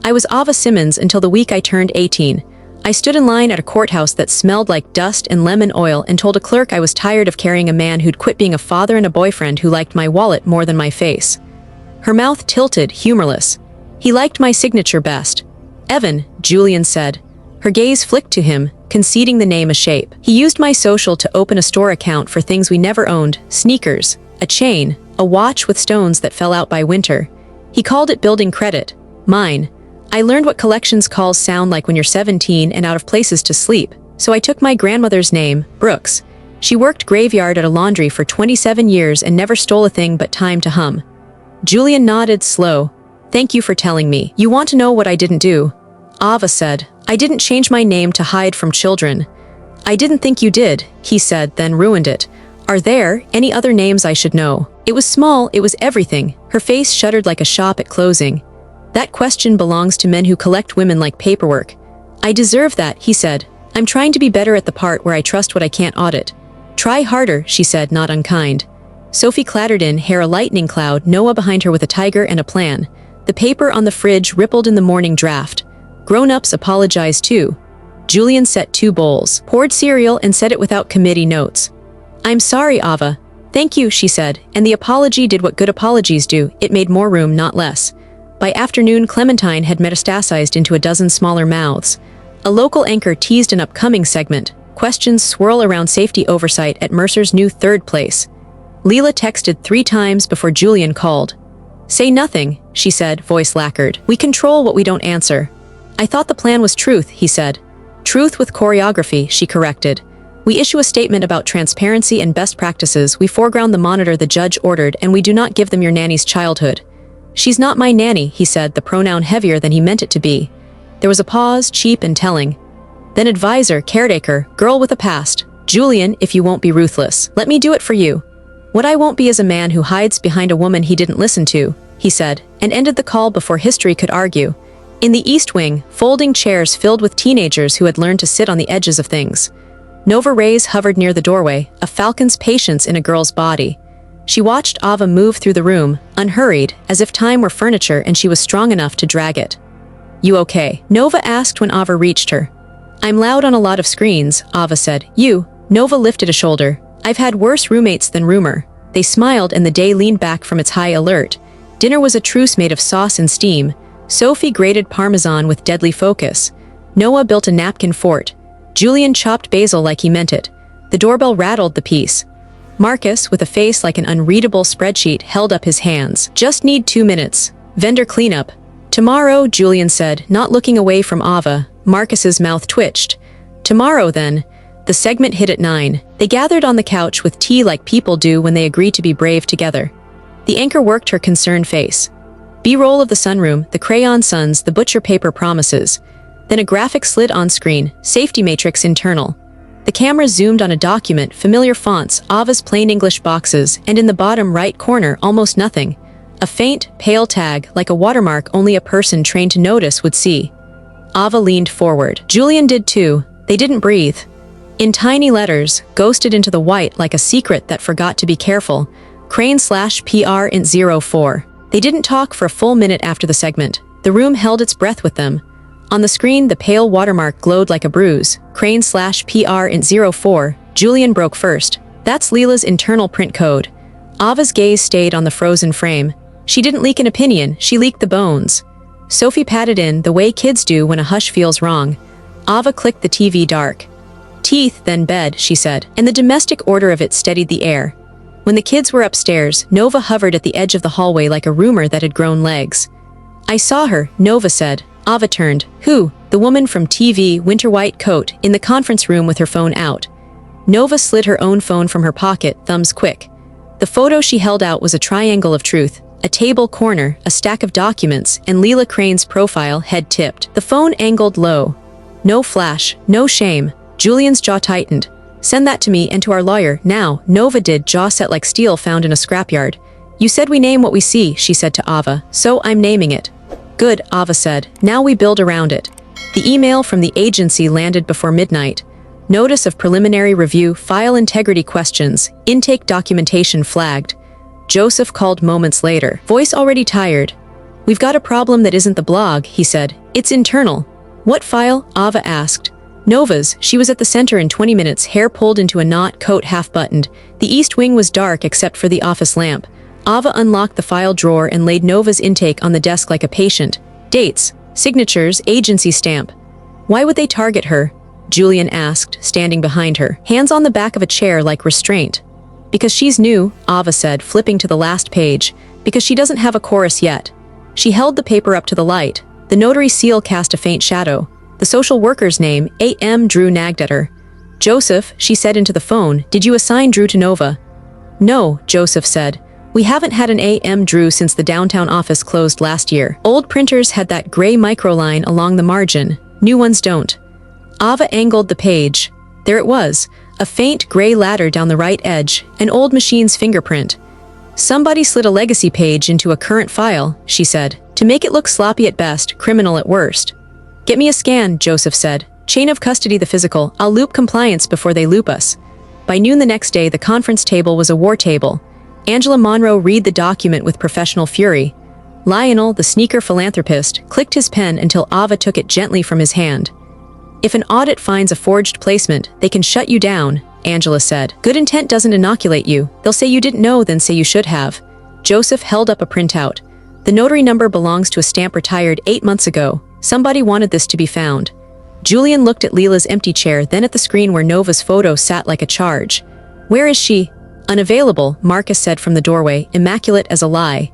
"I was Ava Simmons until the week I turned 18. I stood in line at a courthouse that smelled like dust and lemon oil and told a clerk I was tired of carrying a man who'd quit being a father and a boyfriend who liked my wallet more than my face." Her mouth tilted, humorless. "He liked my signature best." "Evan," Julian said. Her gaze flicked to him, conceding the name a shape. "He used my social to open a store account for things we never owned, sneakers, a chain, a watch with stones that fell out by winter. He called it building credit. Mine. I learned what collections calls sound like when you're 17 and out of places to sleep, so I took my grandmother's name, Brooks. She worked graveyard at a laundry for 27 years and never stole a thing but time to hum." Julian nodded, slow. "Thank you for telling me. You want to know what I didn't do?" Ava said. "I didn't change my name to hide from children." "I didn't think you did," he said, then ruined it. "Are there any other names I should know?" It was small, it was everything. Her face shuddered like a shop at closing. "That question belongs to men who collect women like paperwork." "I deserve that," he said. "I'm trying to be better at the part where I trust what I can't audit." "Try harder," she said, not unkind. Sophie clattered in, hair a lightning cloud, Noah behind her with a tiger and a plan. The paper on the fridge rippled in the morning draft. Grown-ups apologized too. Julian set 2 bowls, poured cereal and said it without committee notes. "I'm sorry, Ava." "Thank you," she said, and the apology did what good apologies do, it made more room, not less. By afternoon, Clementine had metastasized into a dozen smaller mouths. A local anchor teased an upcoming segment. Questions swirl around safety oversight at Mercer's new 3rd place. Leela texted 3 times before Julian called. "Say nothing," she said, voice lacquered. "We control what we don't answer." "I thought the plan was truth," he said. "Truth with choreography," she corrected. "We issue a statement about transparency and best practices, we foreground the monitor the judge ordered, and we do not give them your nanny's childhood." "She's not my nanny," he said, the pronoun heavier than he meant it to be. There was a pause, cheap and telling. Then advisor, caretaker, girl with a past. "Julian, if you won't be ruthless, let me do it for you." "What I won't be is a man who hides behind a woman he didn't listen to," he said, and ended the call before history could argue. In the East Wing, folding chairs filled with teenagers who had learned to sit on the edges of things. Nova Rays hovered near the doorway, a falcon's patience in a girl's body. She watched Ava move through the room, unhurried, as if time were furniture and she was strong enough to drag it. "You okay?" Nova asked when Ava reached her. "I'm loud on a lot of screens," Ava said. "You?" Nova lifted a shoulder. "I've had worse roommates than rumor." They smiled and the day leaned back from its high alert. Dinner was a truce made of sauce and steam. Sophie grated parmesan with deadly focus. Noah built a napkin fort. Julian chopped basil like he meant it. The doorbell rattled the piece. Marcus, with a face like an unreadable spreadsheet, held up his hands. "Just need 2 minutes. Vendor cleanup." "Tomorrow," Julian said, not looking away from Ava. Marcus's mouth twitched. "Tomorrow, then." The segment hit at 9. They gathered on the couch with tea like people do when they agree to be brave together. The anchor worked her concerned face. B-roll of the sunroom, the crayon suns, the butcher paper promises. Then a graphic slid on screen, safety matrix internal. The camera zoomed on a document, familiar fonts, Ava's plain English boxes, and in the bottom right corner, almost nothing. A faint, pale tag, like a watermark only a person trained to notice would see. Ava leaned forward. Julian did too. They didn't breathe. In tiny letters, ghosted into the white like a secret that forgot to be careful, Crane/PR int 04. They didn't talk for a full minute after the segment. The room held its breath with them. On the screen, the pale watermark glowed like a bruise. Crane/PR int 04. Julian broke first. "That's Leela's internal print code." Ava's gaze stayed on the frozen frame. She didn't leak an opinion, she leaked the bones. Sophie patted in, the way kids do when a hush feels wrong. Ava clicked the TV dark. "Teeth, then bed," she said, and the domestic order of it steadied the air. When the kids were upstairs, Nova hovered at the edge of the hallway like a rumor that had grown legs. "I saw her," Nova said. Ava turned. "Who?" "The woman from TV, winter white coat, in the conference room with her phone out." Nova slid her own phone from her pocket, thumbs quick. The photo she held out was a triangle of truth. A table corner, a stack of documents, and Leela Crane's profile head tipped. The phone angled low. No flash, no shame. Julian's jaw tightened. Send that to me and to our lawyer, now. Nova did, jaw set like steel found in a scrapyard. You said we name what we see, she said to Ava, so I'm naming it. Good, Ava said. Now we build around it. The email from the agency landed before midnight. Notice of preliminary review, file integrity questions, intake documentation flagged. Joseph called moments later, voice already tired. We've got a problem that isn't the blog, he said. It's internal. What file? Ava asked. Nova's. She was at the center in 20 minutes, hair pulled into a knot, coat half-buttoned. The east wing was dark except for the office lamp. Ava unlocked the file drawer and laid Nova's intake on the desk like a patient. Dates, signatures, agency stamp. Why would they target her? Julian asked, standing behind her, hands on the back of a chair like restraint. Because she's new, Ava said, flipping to the last page. Because she doesn't have a chorus yet. She held the paper up to the light. The notary seal cast a faint shadow. The social worker's name, A.M. Drew, nagged at her. Joseph, she said into the phone, did you assign Drew to Nova? No, Joseph said. We haven't had an A.M. Drew since the downtown office closed last year. Old printers had that gray microline along the margin. New ones don't. Ava angled the page. There it was. A faint gray ladder down the right edge, an old machine's fingerprint. Somebody slid a legacy page into a current file, she said, to make it look sloppy at best, criminal at worst. Get me a scan, Joseph said. Chain of custody the physical, I'll loop compliance before they loop us. By noon the next day, the conference table was a war table. Angela Monroe read the document with professional fury. Lionel, the sneaker philanthropist, clicked his pen until Ava took it gently from his hand. If an audit finds a forged placement, they can shut you down, Angela said. Good intent doesn't inoculate you. They'll say you didn't know, then say you should have. Joseph held up a printout. The notary number belongs to a stamp retired 8 months ago. Somebody wanted this to be found. Julian looked at Leela's empty chair, then at the screen where Nova's photo sat like a charge. Where is she? Unavailable, Marcus said from the doorway, immaculate as a lie.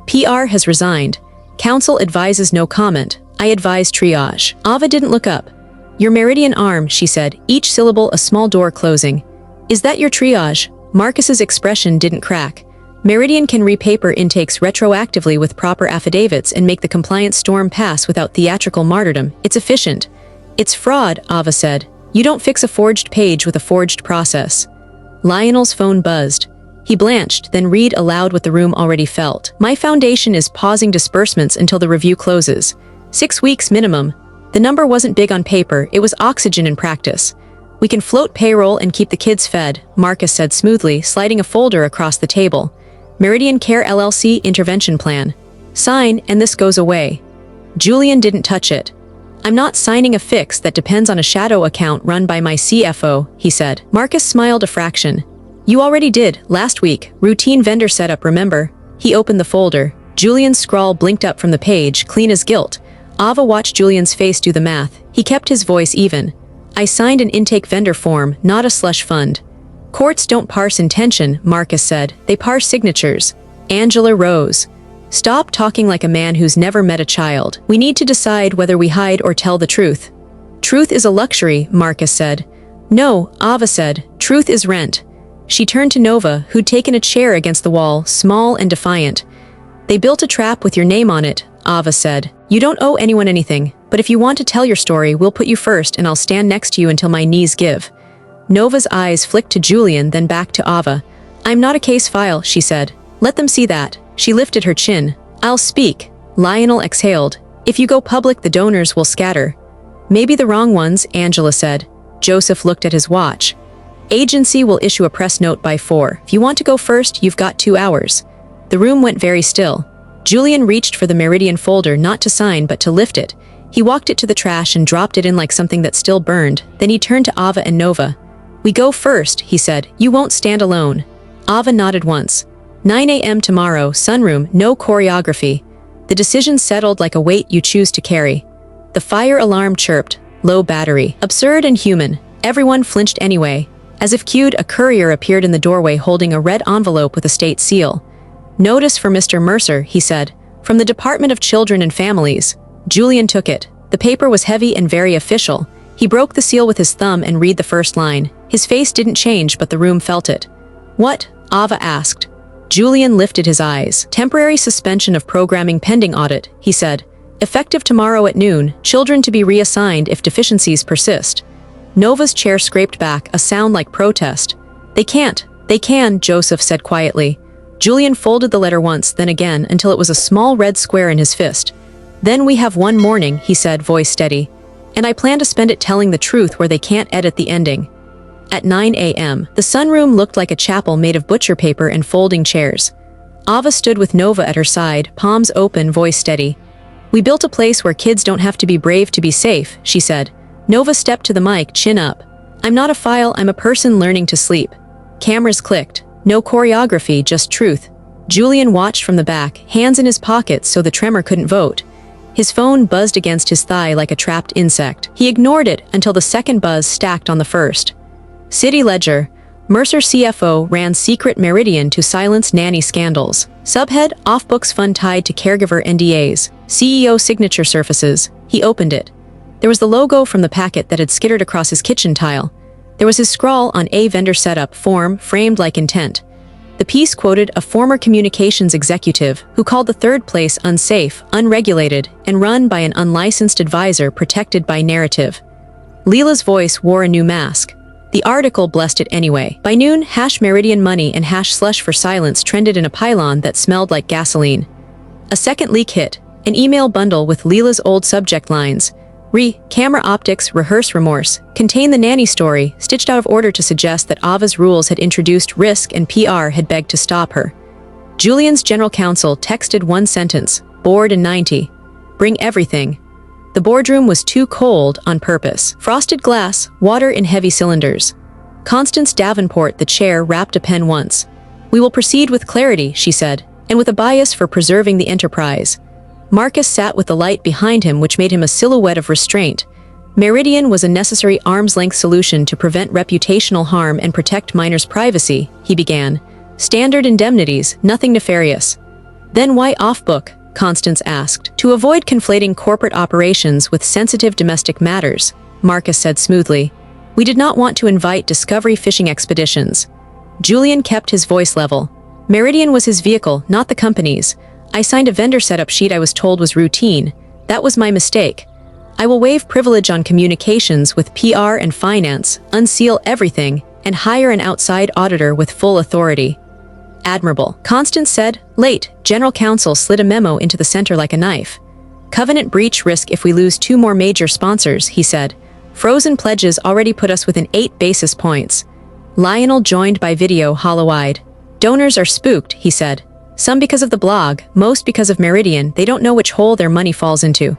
PR has resigned. Counsel advises no comment. I advise triage. Ava didn't look up. Your meridian arm, she said, each syllable a small door closing. Is that your triage? Marcus's expression didn't crack. Meridian can repaper intakes retroactively with proper affidavits and make the compliance storm pass without theatrical martyrdom. It's efficient. It's fraud, Ava said. You don't fix a forged page with a forged process. Lionel's phone buzzed. He blanched, then read aloud what the room already felt. My foundation is pausing disbursements until the review closes. 6 weeks minimum. The number wasn't big on paper, it was oxygen in practice. We can float payroll and keep the kids fed, Marcus said smoothly, sliding a folder across the table. Meridian Care LLC Intervention Plan. Sign, and this goes away. Julian didn't touch it. I'm not signing a fix that depends on a shadow account run by my CFO, he said. Marcus smiled a fraction. You already did, last week. Routine vendor setup, remember? He opened the folder. Julian's scrawl blinked up from the page, clean as guilt. Ava watched Julian's face do the math. He kept his voice even. I signed an intake vendor form, not a slush fund. Courts don't parse intention, Marcus said. They parse signatures. Angela rose. Stop talking like a man who's never met a child. We need to decide whether we hide or tell the truth. Truth is a luxury, Marcus said. No, Ava said. Truth is rent. She turned to Nova, who'd taken a chair against the wall, small and defiant. They built a trap with your name on it, Ava said. You don't owe anyone anything, but if you want to tell your story, we'll put you first and I'll stand next to you until my knees give. Nova's eyes flicked to Julian, then back to Ava. I'm not a case file, she said. Let them see that. She lifted her chin. I'll speak. Lionel exhaled. If you go public, the donors will scatter. Maybe the wrong ones, Angela said. Joseph looked at his watch. Agency will issue a press note by 4. If you want to go first, you've got 2 hours. The room went very still. Julian reached for the Meridian folder, not to sign, but to lift it. He walked it to the trash and dropped it in like something that still burned. Then he turned to Ava and Nova. We go first, he said. You won't stand alone. Ava nodded once. 9 a.m. tomorrow, sunroom, no choreography. The decision settled like a weight you choose to carry. The fire alarm chirped. Low battery. Absurd and human. Everyone flinched anyway. As if cued, a courier appeared in the doorway holding a red envelope with a state seal. Notice for Mr. Mercer, he said. From the Department of Children and Families. Julian took it. The paper was heavy and very official. He broke the seal with his thumb and read the first line. His face didn't change, but the room felt it. What? Ava asked. Julian lifted his eyes. Temporary suspension of programming pending audit, he said. Effective tomorrow at noon, children to be reassigned if deficiencies persist. Nova's chair scraped back, a sound like protest. They can't. They can, Joseph said quietly. Julian folded the letter once, then again, until it was a small red square in his fist. Then we have one morning, he said, voice steady. And I plan to spend it telling the truth where they can't edit the ending. At 9 a.m., the sunroom looked like a chapel made of butcher paper and folding chairs. Ava stood with Nova at her side, palms open, voice steady. We built a place where kids don't have to be brave to be safe, she said. Nova stepped to the mic, chin up. I'm not a file, I'm a person learning to sleep. Cameras clicked. No choreography, just truth. Julian watched from the back, hands in his pockets so the tremor couldn't vote. His phone buzzed against his thigh like a trapped insect. He ignored it until the second buzz stacked on the first. City Ledger. Mercer CFO ran secret Meridian to silence Nanny scandals. Subhead, off-books fund tied to Caregiver NDAs. CEO signature surfaces. He opened it. There was the logo from the packet that had skittered across his kitchen tile. There was his scrawl on a vendor setup form framed like intent. The piece quoted a former communications executive who called the third place unsafe, unregulated, and run by an unlicensed advisor protected by narrative. Leela's voice wore a new mask. The article blessed it anyway. By noon, #Meridian Money and #Slush for Silence trended in a pylon that smelled like gasoline. A second leak hit, an email bundle with Leela's old subject lines. Camera optics, rehearse remorse, contain the Nanny story, stitched out of order to suggest that Ava's rules had introduced risk and PR had begged to stop her. Julian's general counsel texted one sentence, board and 90. Bring everything. The boardroom was too cold on purpose. Frosted glass, water in heavy cylinders. Constance Davenport, the chair, rapped a pen once. We will proceed with clarity, she said, and with a bias for preserving the enterprise. Marcus sat with the light behind him, which made him a silhouette of restraint. Meridian was a necessary arm's-length solution to prevent reputational harm and protect minors' privacy, he began. Standard indemnities, nothing nefarious. Then why off-book? Constance asked. To avoid conflating corporate operations with sensitive domestic matters, Marcus said smoothly. We did not want to invite discovery fishing expeditions. Julian kept his voice level. Meridian was his vehicle, not the company's. I signed a vendor setup sheet I was told was routine. That was my mistake. I will waive privilege on communications with PR and finance, unseal everything, and hire an outside auditor with full authority. Admirable, Constance said. Late, General Counsel slid a memo into the center like a knife. Covenant breach risk if we lose 2 more major sponsors, he said. Frozen pledges already put us within 8 basis points. Lionel joined by video, hollow-eyed. Donors are spooked, he said. Some because of the blog, most because of Meridian. They don't know which hole their money falls into.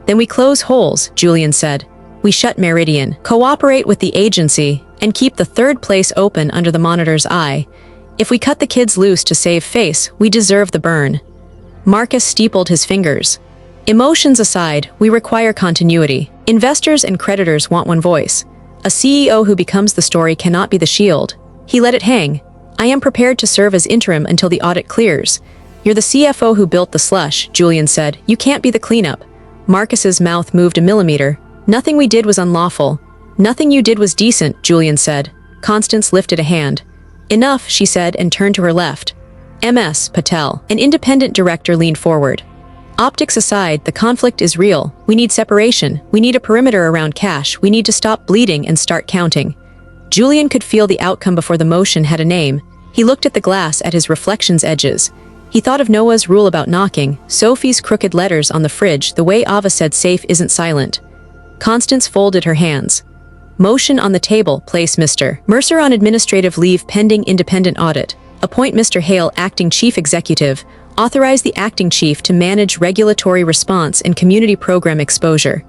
Then we close holes, Julian said. We shut Meridian, cooperate with the agency, and keep the third place open under the monitor's eye. If we cut the kids loose to save face, we deserve the burn. Marcus steepled his fingers. Emotions aside, we require continuity. Investors and creditors want one voice. A CEO who becomes the story cannot be the shield. He let it hang. I am prepared to serve as interim until the audit clears. You're the CFO who built the slush, Julian said. You can't be the cleanup. Marcus's mouth moved a millimeter. Nothing we did was unlawful. Nothing you did was decent, Julian said. Constance lifted a hand. Enough, she said, and turned to her left. MS Patel, an independent director, leaned forward. Optics aside, the conflict is real. We need separation. We need a perimeter around cash. We need to stop bleeding and start counting. Julian could feel the outcome before the motion had a name. He looked at the glass at his reflection's edges. He thought of Noah's rule about knocking, Sophie's crooked letters on the fridge, the way Ava said safe isn't silent. Constance folded her hands. Motion on the table, place Mr. Mercer on administrative leave pending independent audit. Appoint Mr. Hale acting chief executive. Authorize the acting chief to manage regulatory response and community program exposure.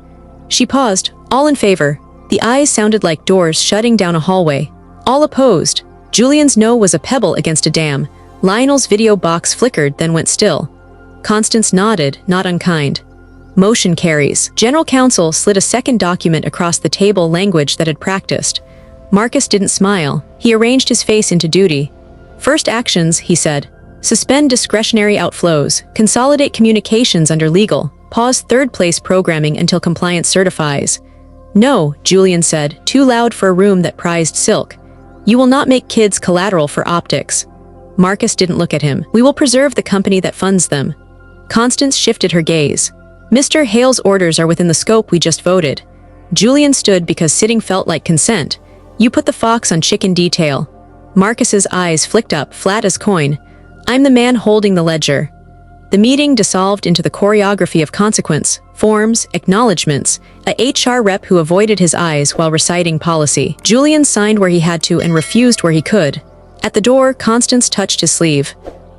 She paused. All in favor. The eyes sounded like doors shutting down a hallway. All opposed. Julian's no was a pebble against a dam. Lionel's video box flickered, then went still. Constance nodded, not unkind. Motion carries. General Counsel slid a second document across the table, language that had practiced. Marcus didn't smile. He arranged his face into duty. First actions, he said. Suspend discretionary outflows. Consolidate communications under legal. Pause third-place programming until compliance certifies. No, Julian said, too loud for a room that prized silk. You will not make kids collateral for optics. Marcus didn't look at him. We will preserve the company that funds them. Constance shifted her gaze. Mr. Hale's orders are within the scope we just voted. Julian stood because sitting felt like consent. You put the fox on chicken detail. Marcus's eyes flicked up, flat as coin. I'm the man holding the ledger. The meeting dissolved into the choreography of consequence, forms, acknowledgements, a HR rep who avoided his eyes while reciting policy. Julian signed where he had to and refused where he could. At the door, Constance touched his sleeve.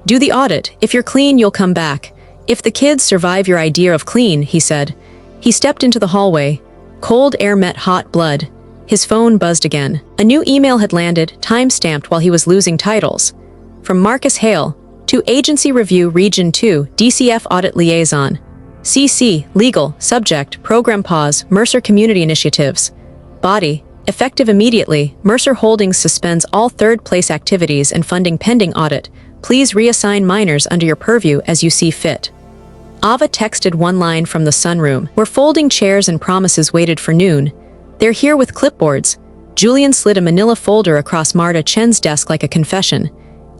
Do the audit. If you're clean, you'll come back. If the kids survive your idea of clean, he said. He stepped into the hallway. Cold air met hot blood. His phone buzzed again. A new email had landed, time-stamped while he was losing titles. From Marcus Hale, to Agency Review Region 2, DCF Audit Liaison. CC, Legal, Subject, Program Pause, Mercer Community Initiatives. Body, effective immediately, Mercer Holdings suspends all third-place activities and funding pending audit. Please reassign minors under your purview as you see fit. Ava texted one line from the sunroom, where folding chairs and promises waited for noon. They're here with clipboards. Julian slid a manila folder across Marta Chen's desk like a confession.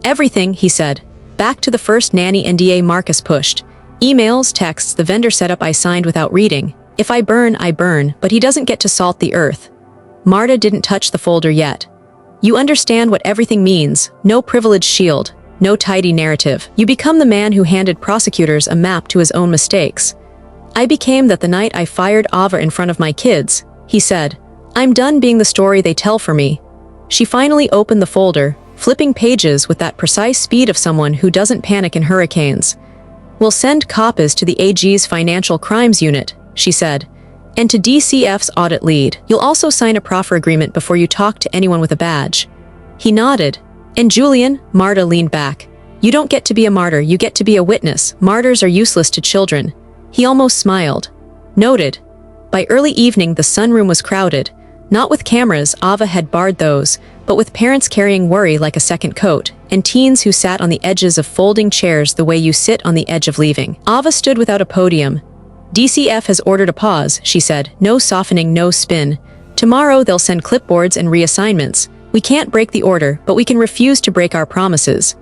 Everything, he said. Back to the first Nanny NDA Marcus pushed. Emails, texts, the vendor setup I signed without reading. If I burn, but he doesn't get to salt the earth. Marta didn't touch the folder yet. You understand what everything means. No privileged shield. No tidy narrative. You become the man who handed prosecutors a map to his own mistakes. I became that the night I fired Ava in front of my kids, he said. I'm done being the story they tell for me. She finally opened the folder, flipping pages with that precise speed of someone who doesn't panic in hurricanes. We'll send copies to the AG's Financial Crimes Unit, she said, and to DCF's audit lead. You'll also sign a proffer agreement before you talk to anyone with a badge. He nodded. And Julian, Marta leaned back. You don't get to be a martyr, you get to be a witness. Martyrs are useless to children. He almost smiled. Noted. By early evening, the sunroom was crowded. Not with cameras, Ava had barred those, but with parents carrying worry like a second coat, and teens who sat on the edges of folding chairs the way you sit on the edge of leaving. Ava stood without a podium. DCF has ordered a pause, she said. No softening, no spin. Tomorrow they'll send clipboards and reassignments. We can't break the order, but we can refuse to break our promises.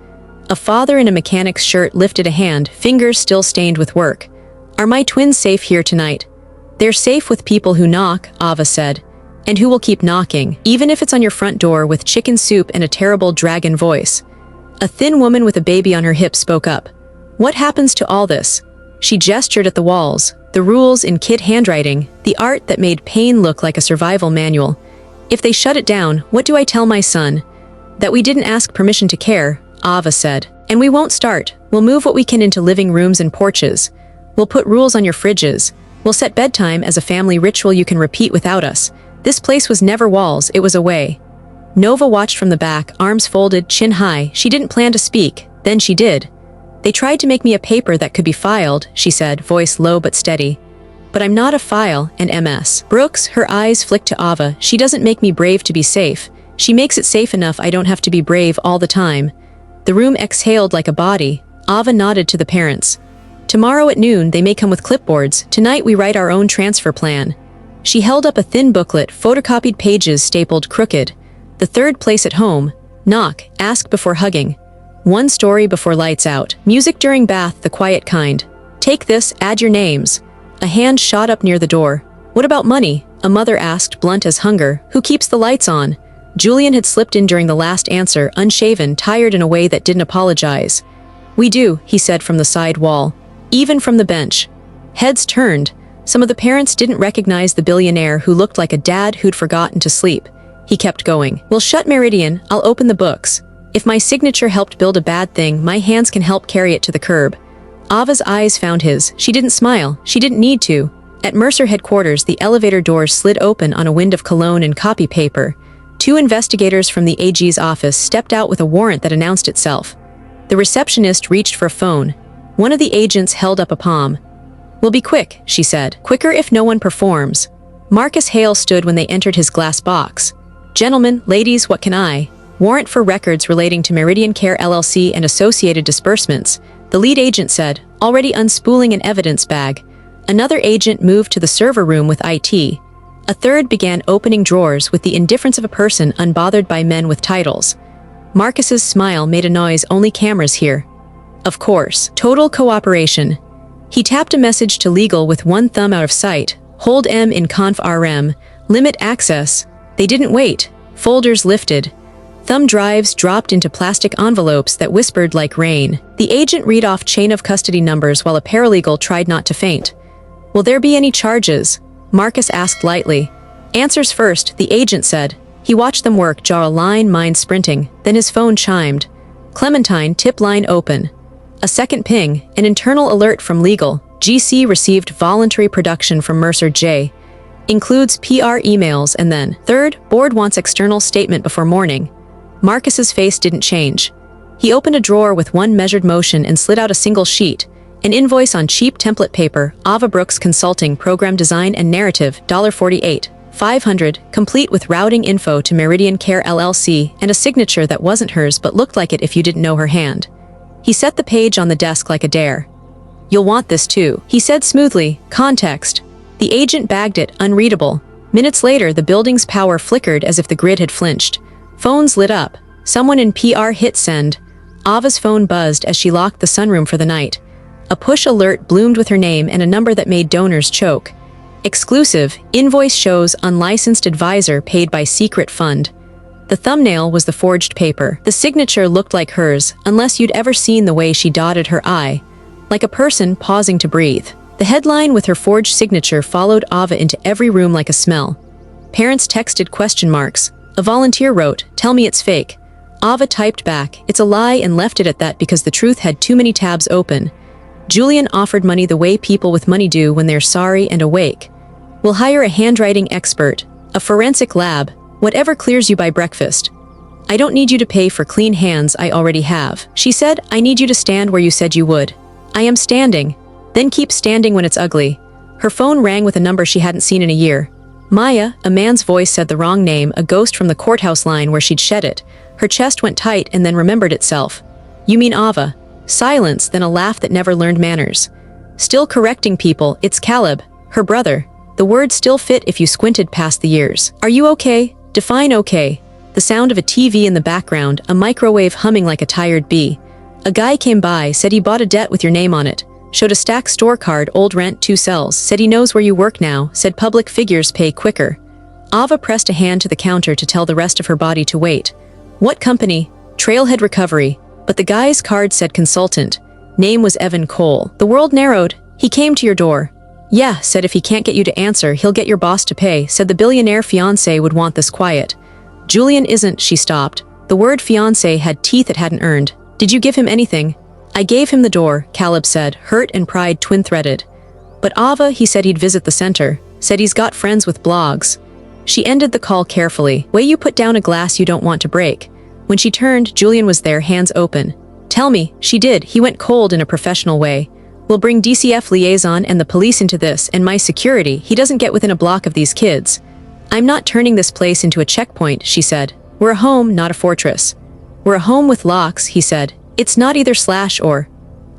A father in a mechanic's shirt lifted a hand, fingers still stained with work. Are my twins safe here tonight? They're safe with people who knock, Ava said. And who will keep knocking, even if it's on your front door with chicken soup and a terrible dragon voice. A thin woman with a baby on her hip spoke up. What happens to all this? She gestured at the walls, the rules in kid handwriting, the art that made pain look like a survival manual. If they shut it down, what do I tell my son? That we didn't ask permission to care, Ava said. And we won't start. We'll move what we can into living rooms and porches. We'll put rules on your fridges. We'll set bedtime as a family ritual you can repeat without us. This place was never walls, it was a way. Nova watched from the back, arms folded, chin high. She didn't plan to speak, then she did. They tried to make me a paper that could be filed, she said, voice low but steady. But I'm not a file, an MS. Brooks, her eyes flicked to Ava. She doesn't make me brave to be safe. She makes it safe enough I don't have to be brave all the time. The room exhaled like a body. Ava nodded to the parents. Tomorrow at noon, they may come with clipboards. Tonight we write our own transfer plan. She held up a thin booklet, photocopied pages stapled crooked. The third place at home. Knock, ask before hugging. One story before lights out. Music during bath, the quiet kind. Take this, add your names. A hand shot up near the door. What about money? A mother asked, blunt as hunger. Who keeps the lights on? Julian had slipped in during the last answer, unshaven, tired in a way that didn't apologize. We do, he said from the side wall. Even from the bench. Heads turned. Some of the parents didn't recognize the billionaire who looked like a dad who'd forgotten to sleep. He kept going. We'll shut Meridian, I'll open the books. If my signature helped build a bad thing, my hands can help carry it to the curb. Ava's eyes found his. She didn't smile. She didn't need to. At Mercer headquarters, the elevator doors slid open on a wind of cologne and copy paper. Two investigators from the AG's office stepped out with a warrant that announced itself. The receptionist reached for a phone. One of the agents held up a palm. We'll be quick, she said. Quicker if no one performs. Marcus Hale stood when they entered his glass box. Gentlemen, ladies, what can I? Warrant for records relating to Meridian Care LLC and associated disbursements. The lead agent said, already unspooling an evidence bag. Another agent moved to the server room with IT. A third began opening drawers with the indifference of a person unbothered by men with titles. Marcus's smile made a noise only cameras hear. Of course, total cooperation. He tapped a message to legal with one thumb out of sight. Hold M in conf RM. Limit access. They didn't wait. Folders lifted. Thumb drives dropped into plastic envelopes that whispered like rain. The agent read off chain of custody numbers while a paralegal tried not to faint. Will there be any charges? Marcus asked lightly. Answers first, the agent said. He watched them work, jaw a line, mind sprinting. Then his phone chimed. Clementine, tip line open. A second ping, an internal alert from legal. GC received voluntary production from Mercer J. Includes PR emails and then. Third, board wants external statement before morning. Marcus's face didn't change. He opened a drawer with one measured motion and slid out a single sheet. An invoice on cheap template paper, Ava Brooks Consulting, Program Design and Narrative, $48. $500, complete with routing info to Meridian Care LLC, and a signature that wasn't hers but looked like it if you didn't know her hand. He set the page on the desk like a dare. You'll want this too, he said smoothly. Context. The agent bagged it, unreadable. Minutes later, the building's power flickered as if the grid had flinched. Phones lit up. Someone in PR hit send. Ava's phone buzzed as she locked the sunroom for the night. A push alert bloomed with her name and a number that made donors choke. Exclusive, invoice shows unlicensed advisor paid by secret fund. The thumbnail was the forged paper. The signature looked like hers, unless you'd ever seen the way she dotted her I, like a person pausing to breathe. The headline with her forged signature followed Ava into every room like a smell. Parents texted question marks. A volunteer wrote, "Tell me it's fake." Ava typed back, "It's a lie," and left it at that because the truth had too many tabs open. Julian offered money the way people with money do when they're sorry and awake. We'll hire a handwriting expert, a forensic lab, whatever clears you by breakfast. I don't need you to pay for clean hands I already have. She said, I need you to stand where you said you would. I am standing. Then keep standing when it's ugly. Her phone rang with a number she hadn't seen in a year. Maya, a man's voice said the wrong name, a ghost from the courthouse line where she'd shed it. Her chest went tight and then remembered itself. You mean Ava? Silence, then a laugh that never learned manners. Still correcting people, it's Caleb, her brother. The word still fit if you squinted past the years. Are you okay? Define okay. The sound of a TV in the background, a microwave humming like a tired bee. A guy came by, said he bought a debt with your name on it. Showed a stacked store card, old rent, 2 cells. Said he knows where you work now. Said public figures pay quicker. Ava pressed a hand to the counter to tell the rest of her body to wait. What company? Trailhead Recovery. But the guy's card said consultant. Name was Evan Cole. The world narrowed. He came to your door. Yeah, said if he can't get you to answer, he'll get your boss to pay. Said the billionaire fiancé would want this quiet. Julian isn't, she stopped. The word fiancé had teeth it hadn't earned. Did you give him anything? I gave him the door, Caleb said, hurt and pride twin-threaded. But Ava, he said he'd visit the center. Said he's got friends with blogs. She ended the call carefully. Way you put down a glass you don't want to break. When she turned, Julian was there, hands open. Tell me, she did. He went cold in a professional way. We'll bring DCF liaison and the police into this, and my security. He doesn't get within a block of these kids. I'm not turning this place into a checkpoint, she said. We're a home, not a fortress. We're a home with locks, he said. It's not either Slash or.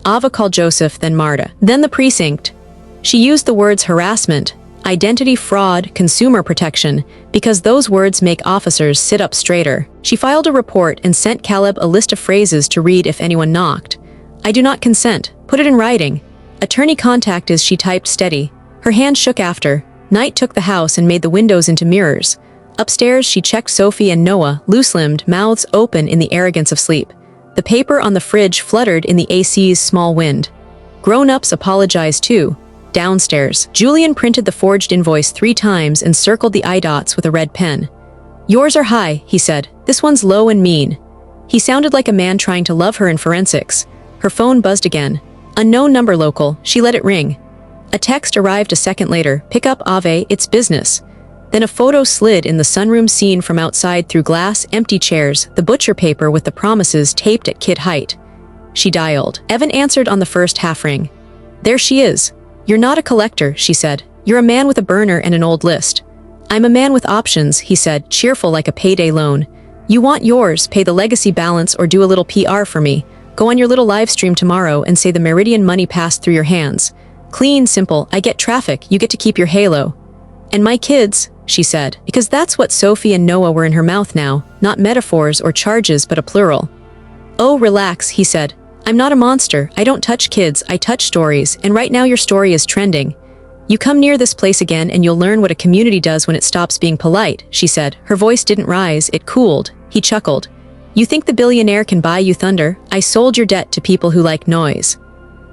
Ava called Joseph, then Marta, then the precinct. She used the words harassment, identity fraud, consumer protection, because those words make officers sit up straighter. She filed a report and sent Caleb a list of phrases to read if anyone knocked. I do not consent. Put it in writing. Attorney contact is, she typed steady. Her hand shook after. Night took the house and made the windows into mirrors. Upstairs, she checked Sophie and Noah, loose-limbed, mouths open in the arrogance of sleep. The paper on the fridge fluttered in the AC's small wind. Grown-ups apologized too. Downstairs, Julian printed the forged invoice 3 times and circled the eye dots with a red pen. Yours are high, he said. This one's low and mean. He sounded like a man trying to love her in forensics. Her phone buzzed again. Unknown number local. She let it ring. A text arrived a second later. Pick up Ave, it's business. Then a photo slid in the sunroom scene from outside through glass, empty chairs, the butcher paper with the promises taped at kid height. She dialed. Evan answered on the first half ring. There she is. You're not a collector, she said. You're a man with a burner and an old list. I'm a man with options, he said, cheerful like a payday loan. You want yours, pay the legacy balance or do a little PR for me. Go on your little live stream tomorrow and say the Meridian money passed through your hands. Clean, simple, I get traffic, you get to keep your halo. And my kids, she said, because that's what Sophie and Noah were in her mouth now, not metaphors or charges but a plural. Oh, relax, he said. I'm not a monster, I don't touch kids, I touch stories, and right now your story is trending. You come near this place again and you'll learn what a community does when it stops being polite, she said. Her voice didn't rise, it cooled. He chuckled. You think the billionaire can buy you thunder? I sold your debt to people who like noise.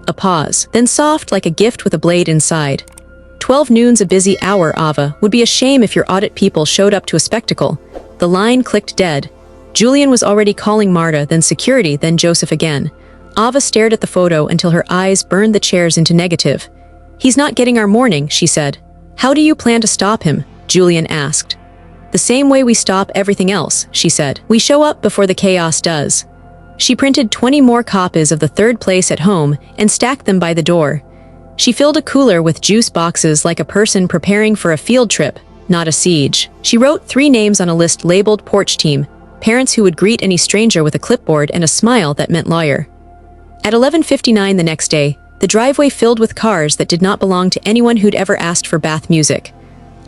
A pause, then soft like a gift with a blade inside. 12 noon's a busy hour, Ava. Would be a shame if your audit people showed up to a spectacle. The line clicked dead. Julian was already calling Marta, then security, then Joseph again. Ava stared at the photo until her eyes burned the chairs into negative. He's not getting our morning, she said. How do you plan to stop him? Julian asked. The same way we stop everything else, she said. We show up before the chaos does. She printed 20 more copies of The Third Place at Home and stacked them by the door. She filled a cooler with juice boxes like a person preparing for a field trip, not a siege. She wrote 3 names on a list labeled Porch Team, parents who would greet any stranger with a clipboard and a smile that meant lawyer. At 11:59 the next day, the driveway filled with cars that did not belong to anyone who'd ever asked for bath music.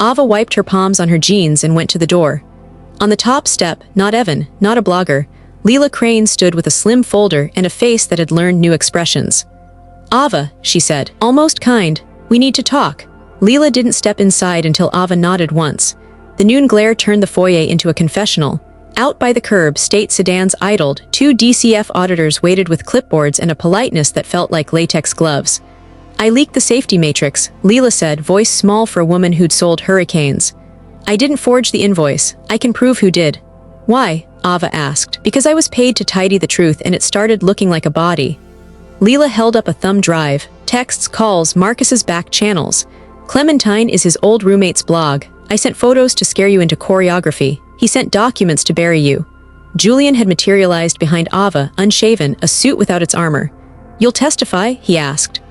Ava wiped her palms on her jeans and went to the door. On the top step, not Evan, not a blogger, Leela Crane stood with a slim folder and a face that had learned new expressions. Ava, she said, almost kind, we need to talk. Leela didn't step inside until Ava nodded once. The noon glare turned the foyer into a confessional. Out by the curb, state sedans idled, 2 DCF auditors waited with clipboards and a politeness that felt like latex gloves. I leaked the safety matrix, Leela said, voice small for a woman who'd sold hurricanes. I didn't forge the invoice, I can prove who did. Why? Ava asked. Because I was paid to tidy the truth and it started looking like a body. Leela held up a thumb drive, texts, calls, Marcus's back channels. Clementine is his old roommate's blog. I sent photos to scare you into choreography. He sent documents to bury you. Julian had materialized behind Ava, unshaven, a suit without its armor. You'll testify? He asked.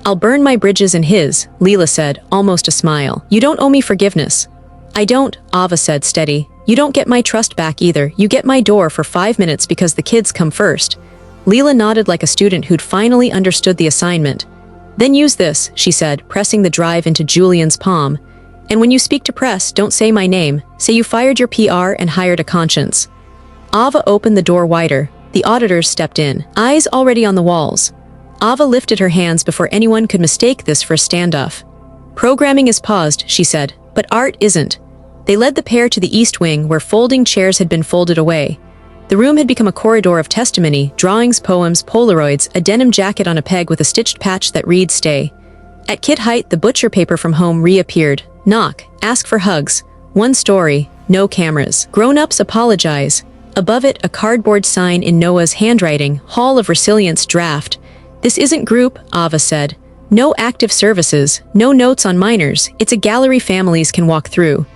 I'll burn my bridges and his, Leela said, almost a smile. You don't owe me forgiveness. I don't, Ava said, steady. You don't get my trust back either. You get my door for 5 minutes because the kids come first. Leela nodded like a student who'd finally understood the assignment. Then use this, she said, pressing the drive into Julian's palm. And when you speak to press, don't say my name. Say you fired your PR and hired a conscience. Ava opened the door wider. The auditors stepped in, eyes already on the walls. Ava lifted her hands before anyone could mistake this for a standoff. Programming is paused, she said, but art isn't. They led the pair to the east wing where folding chairs had been folded away. The room had become a corridor of testimony, drawings, poems, Polaroids, a denim jacket on a peg with a stitched patch that read stay. At kid height, the butcher paper from home reappeared. Knock, ask for hugs. One story, no cameras. Grown-ups apologize. Above it, a cardboard sign in Noah's handwriting, Hall of Resilience Draft. This isn't group, Ava said. No active services, no notes on minors. It's a gallery families can walk through.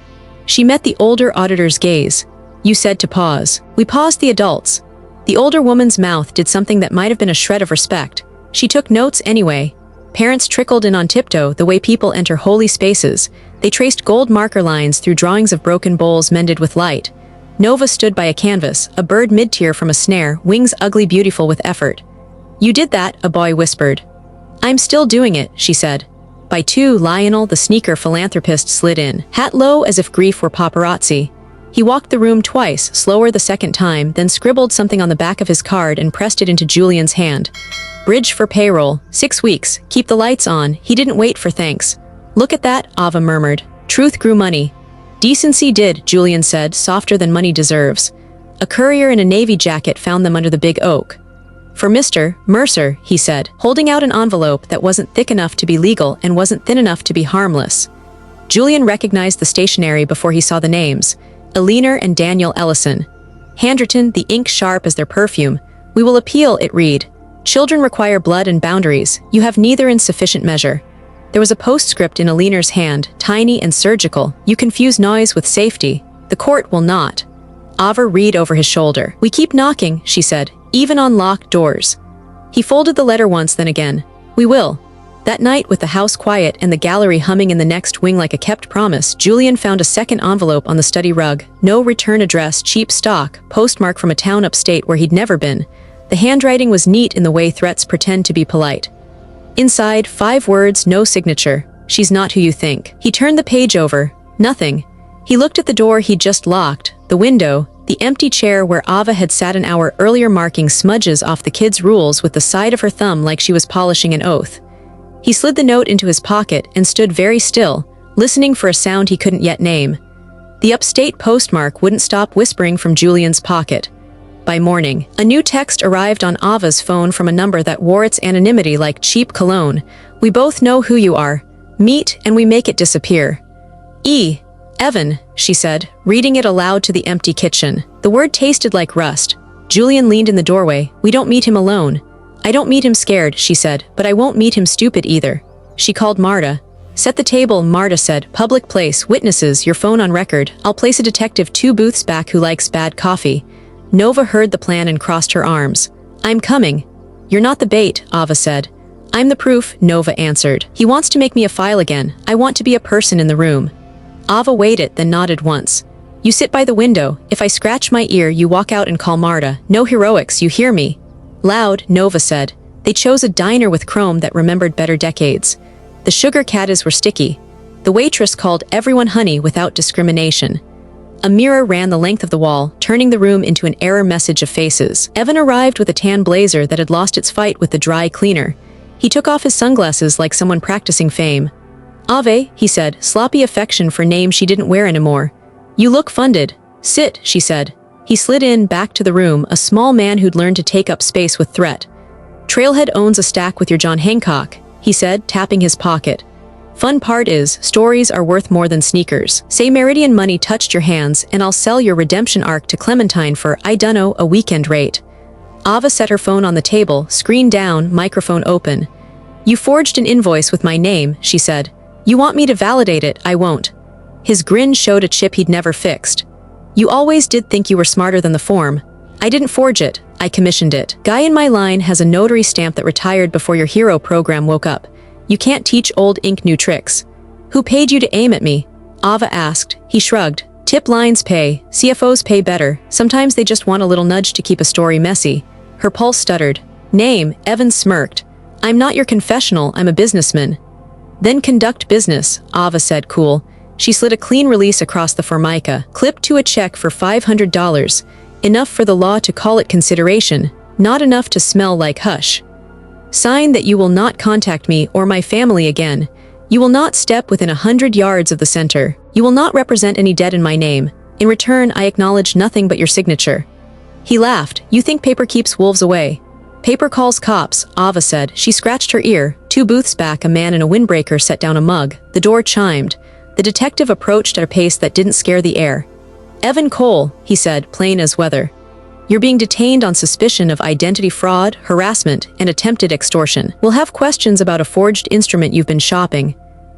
She met the older auditor's gaze. You said to pause. We paused the adults. The older woman's mouth did something that might have been a shred of respect. She took notes anyway. Parents trickled in on tiptoe the way people enter holy spaces. They traced gold marker lines through drawings of broken bowls mended with light. Nova stood by a canvas, a bird mid-tier from a snare, wings ugly beautiful with effort. You did that, a boy whispered. I'm still doing it, she said. By 2, Lionel, the sneaker philanthropist, slid in, hat low as if grief were paparazzi. He walked the room twice, slower the second time, then scribbled something on the back of his card and pressed it into Julian's hand. Bridge for payroll, 6 weeks, keep the lights on. He didn't wait for thanks. Look at that, Ava murmured. Truth grew money. Decency did, Julian said, softer than money deserves. A courier in a navy jacket found them under the big oak. For Mr. Mercer, he said, holding out an envelope that wasn't thick enough to be legal and wasn't thin enough to be harmless. Julian recognized the stationery before he saw the names. Eleanor and Daniel Ellison. Handwritten, the ink sharp as their perfume. We will appeal, it read. Children require blood and boundaries. You have neither in sufficient measure. There was a postscript in Eleanor's hand, tiny and surgical. You confuse noise with safety. The court will not. Ava read over his shoulder. We keep knocking, she said, even on locked doors. He folded the letter once, then again. We will. That night, with the house quiet and the gallery humming in the next wing like a kept promise, Julian found a second envelope on the study rug. No return address, cheap stock, postmark from a town upstate where he'd never been. The handwriting was neat in the way threats pretend to be polite. Inside, 5 words, no signature. She's not who you think. He turned the page over. Nothing. He looked at the door he'd just locked, the window, the empty chair where Ava had sat an hour earlier marking smudges off the kid's rules with the side of her thumb like she was polishing an oath. He slid the note into his pocket and stood very still, listening for a sound he couldn't yet name. The upstate postmark wouldn't stop whispering from Julian's pocket. By morning, a new text arrived on Ava's phone from a number that wore its anonymity like cheap cologne. "We both know who you are. Meet and we make it disappear." Evan, she said, reading it aloud to the empty kitchen. The word tasted like rust. Julian leaned in the doorway. "We don't meet him alone." "I don't meet him scared," she said, "but I won't meet him stupid either." She called Marta. "Set the table," Marta said. "Public place, witnesses, your phone on record. I'll place a detective 2 booths back who likes bad coffee." Nova heard the plan and crossed her arms. "I'm coming." "You're not the bait," Ava said. "I'm the proof," Nova answered. "He wants to make me a file again. I want to be a person in the room." Ava weighed it, then nodded once. "You sit by the window. If I scratch my ear, you walk out and call Marta. No heroics, you hear me?" "Loud," Nova said. They chose a diner with chrome that remembered better decades. The sugar caddies were sticky. The waitress called everyone honey without discrimination. A mirror ran the length of the wall, turning the room into an error message of faces. Evan arrived with a tan blazer that had lost its fight with the dry cleaner. He took off his sunglasses like someone practicing fame. "Ave," he said, sloppy affection for name she didn't wear anymore. "You look funded." "Sit," she said. He slid in, back to the room, a small man who'd learned to take up space with threat. "Trailhead owns a stack with your John Hancock," he said, tapping his pocket. "Fun part is, stories are worth more than sneakers. Say Meridian money touched your hands, and I'll sell your redemption arc to Clementine for, I dunno, a weekend rate." Ava set her phone on the table, screen down, microphone open. "You forged an invoice with my name," she said. "You want me to validate it, I won't." His grin showed a chip he'd never fixed. "You always did think you were smarter than the form. I didn't forge it, I commissioned it. Guy in my line has a notary stamp that retired before your hero program woke up. You can't teach old ink new tricks." "Who paid you to aim at me?" Ava asked. He shrugged. "Tip lines pay, CFOs pay better. Sometimes they just want a little nudge to keep a story messy." Her pulse stuttered. "Name," Evan smirked. "I'm not your confessional, I'm a businessman." "Then conduct business," Ava said, cool. She slid a clean release across the formica, clipped to a check for $500. Enough for the law to call it consideration, not enough to smell like hush. "Sign that you will not contact me or my family again. You will not step within 100 yards of the center. You will not represent any debt in my name. In return, I acknowledge nothing but your signature." He laughed. "You think paper keeps wolves away?" "Paper calls cops," Ava said. She scratched her ear. 2 booths back, a man in a windbreaker set down a mug. The door chimed. The detective approached at a pace that didn't scare the air. "Evan Cole," he said, plain as weather. "You're being detained on suspicion of identity fraud, harassment, and attempted extortion. We'll have questions about a forged instrument you've been shopping."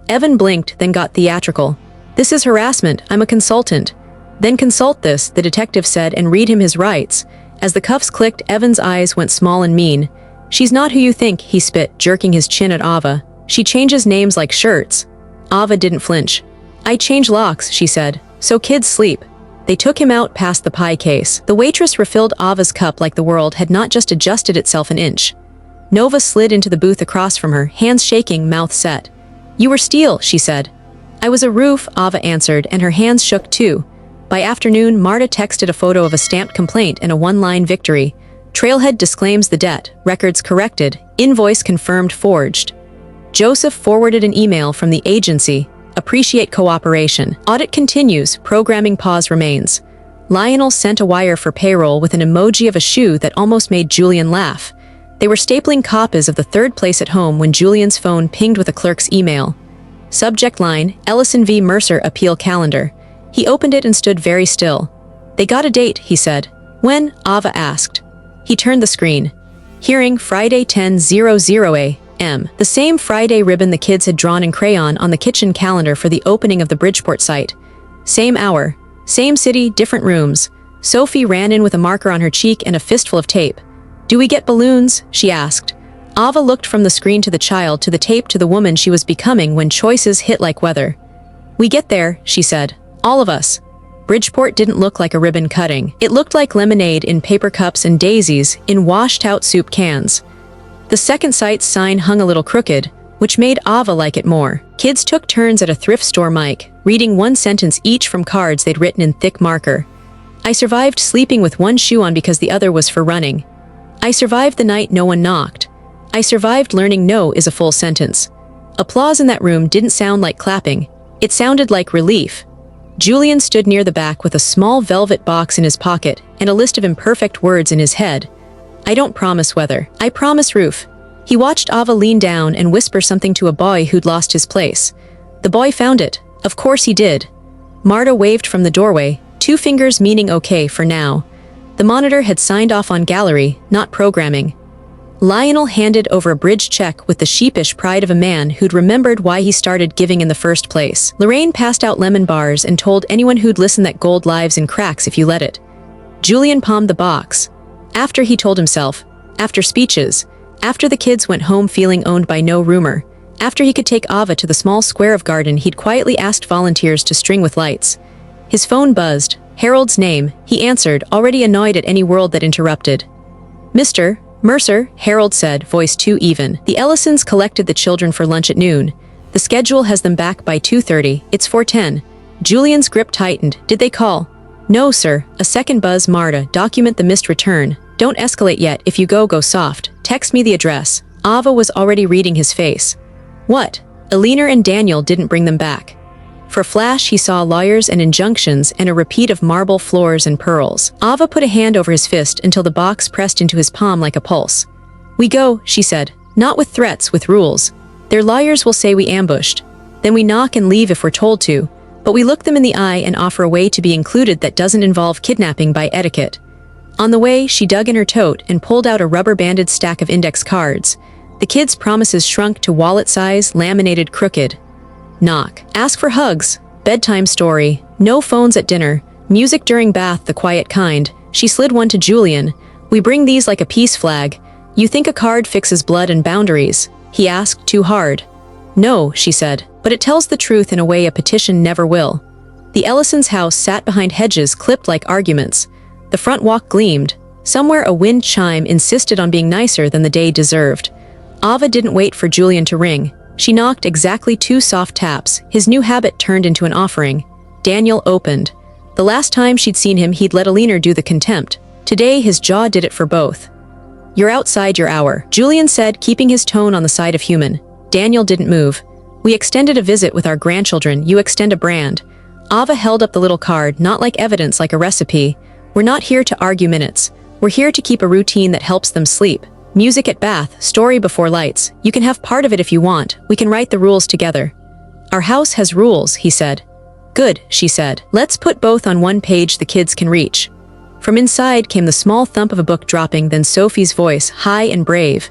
Evan blinked, then got theatrical. "This is harassment. I'm a consultant." "Then consult this," the detective said, "and read him his rights." As the cuffs clicked, Evan's eyes went small and mean. "She's not who you think," he spit, jerking his chin at Ava. "She changes names like shirts." Ava didn't flinch. "I change locks," she said. "So kids sleep." They took him out past the pie case. The waitress refilled Ava's cup like the world had not just adjusted itself an inch. Nova slid into the booth across from her, hands shaking, mouth set. "You were steel," she said. "I was a roof," Ava answered, and her hands shook too. By afternoon, Marta texted a photo of a stamped complaint and a one-line victory. "Trailhead disclaims the debt. Records corrected. Invoice confirmed forged." Joseph forwarded an email from the agency. "Appreciate cooperation. Audit continues. Programming pause remains." Lionel sent a wire for payroll with an emoji of a shoe that almost made Julian laugh. They were stapling copies of the third place at home when Julian's phone pinged with a clerk's email. Subject line, Ellison v. Mercer appeal calendar. He opened it and stood very still. "They got a date," he said. "When?" Ava asked. He turned the screen. Hearing Friday 10:00 a.m. The same Friday ribbon the kids had drawn in crayon on the kitchen calendar for the opening of the Bridgeport site. Same hour. Same city, different rooms. Sophie ran in with a marker on her cheek and a fistful of tape. "Do we get balloons?" she asked. Ava looked from the screen to the child to the tape to the woman she was becoming when choices hit like weather. "We get there," she said. "All of us." Bridgeport didn't look like a ribbon cutting. It looked like lemonade in paper cups and daisies in washed-out soup cans. The second site's sign hung a little crooked. which made Ava like it more. Kids took turns at a thrift store mic, reading one sentence each from cards they'd written in thick marker. I survived sleeping with one shoe on because the other was for running. I survived the night no one knocked. I survived learning no is a full sentence. Applause in that room didn't sound like clapping. It sounded like relief. Julian stood near the back with a small velvet box in his pocket and a list of imperfect words in his head. I don't promise weather. I promise roof. He watched Ava lean down and whisper something to a boy who'd lost his place. The boy found it. Of course he did. Marta waved from the doorway, 2 fingers meaning okay for now. The monitor had signed off on gallery, not programming. Lionel handed over a bridge check with the sheepish pride of a man who'd remembered why he started giving in the first place. Lorraine passed out lemon bars and told anyone who'd listen that gold lives in cracks if you let it. Julian palmed the box. After he told himself, after speeches, after the kids went home feeling owned by no rumor, after he could take Ava to the small square of garden he'd quietly asked volunteers to string with lights. His phone buzzed. Harold's name. He answered, already annoyed at any world that interrupted. Mr. Mercer, Harold said, voice too even. The Ellisons collected the children for lunch at noon. The schedule has them back by 2:30. It's 4:10. Julian's grip tightened. Did they call? No, sir. A second buzz. Marta, document the missed return. Don't escalate yet. If you go soft. Text me the address. Ava was already reading his face. What? Eleanor and Daniel didn't bring them back. For a flash, he saw lawyers and injunctions and a repeat of marble floors and pearls. Ava put a hand over his fist until the box pressed into his palm like a pulse. We go, she said. Not with threats, with rules. Their lawyers will say we ambushed. Then we knock and leave if we're told to. But we look them in the eye and offer a way to be included that doesn't involve kidnapping by etiquette. On the way, she dug in her tote and pulled out a rubber-banded stack of index cards. The kids' promises shrunk to wallet size, laminated crooked. Knock. Ask for hugs. Bedtime story. No phones at dinner. Music during bath, the quiet kind. She slid one to Julian. We bring these like a peace flag. You think a card fixes blood and boundaries? He asked, too hard. No, she said, but it tells the truth in a way a petition never will. The Ellisons' house sat behind hedges clipped like arguments. The front walk gleamed. Somewhere a wind chime insisted on being nicer than the day deserved. Ava didn't wait for Julian to ring. She knocked exactly 2 soft taps. His new habit turned into an offering. Daniel opened. The last time she'd seen him, he'd let Eleanor do the contempt. Today, his jaw did it for both. You're outside your hour, Julian said, keeping his tone on the side of human. Daniel didn't move. We extended a visit with our grandchildren. You extend a brand. Ava held up the little card, not like evidence, like a recipe. We're not here to argue minutes. We're here to keep a routine that helps them sleep. Music at bath, story before lights. You can have part of it if you want. We can write the rules together. Our house has rules, he said. Good, she said. Let's put both on one page the kids can reach. From inside came the small thump of a book dropping, then Sophie's voice, high and brave.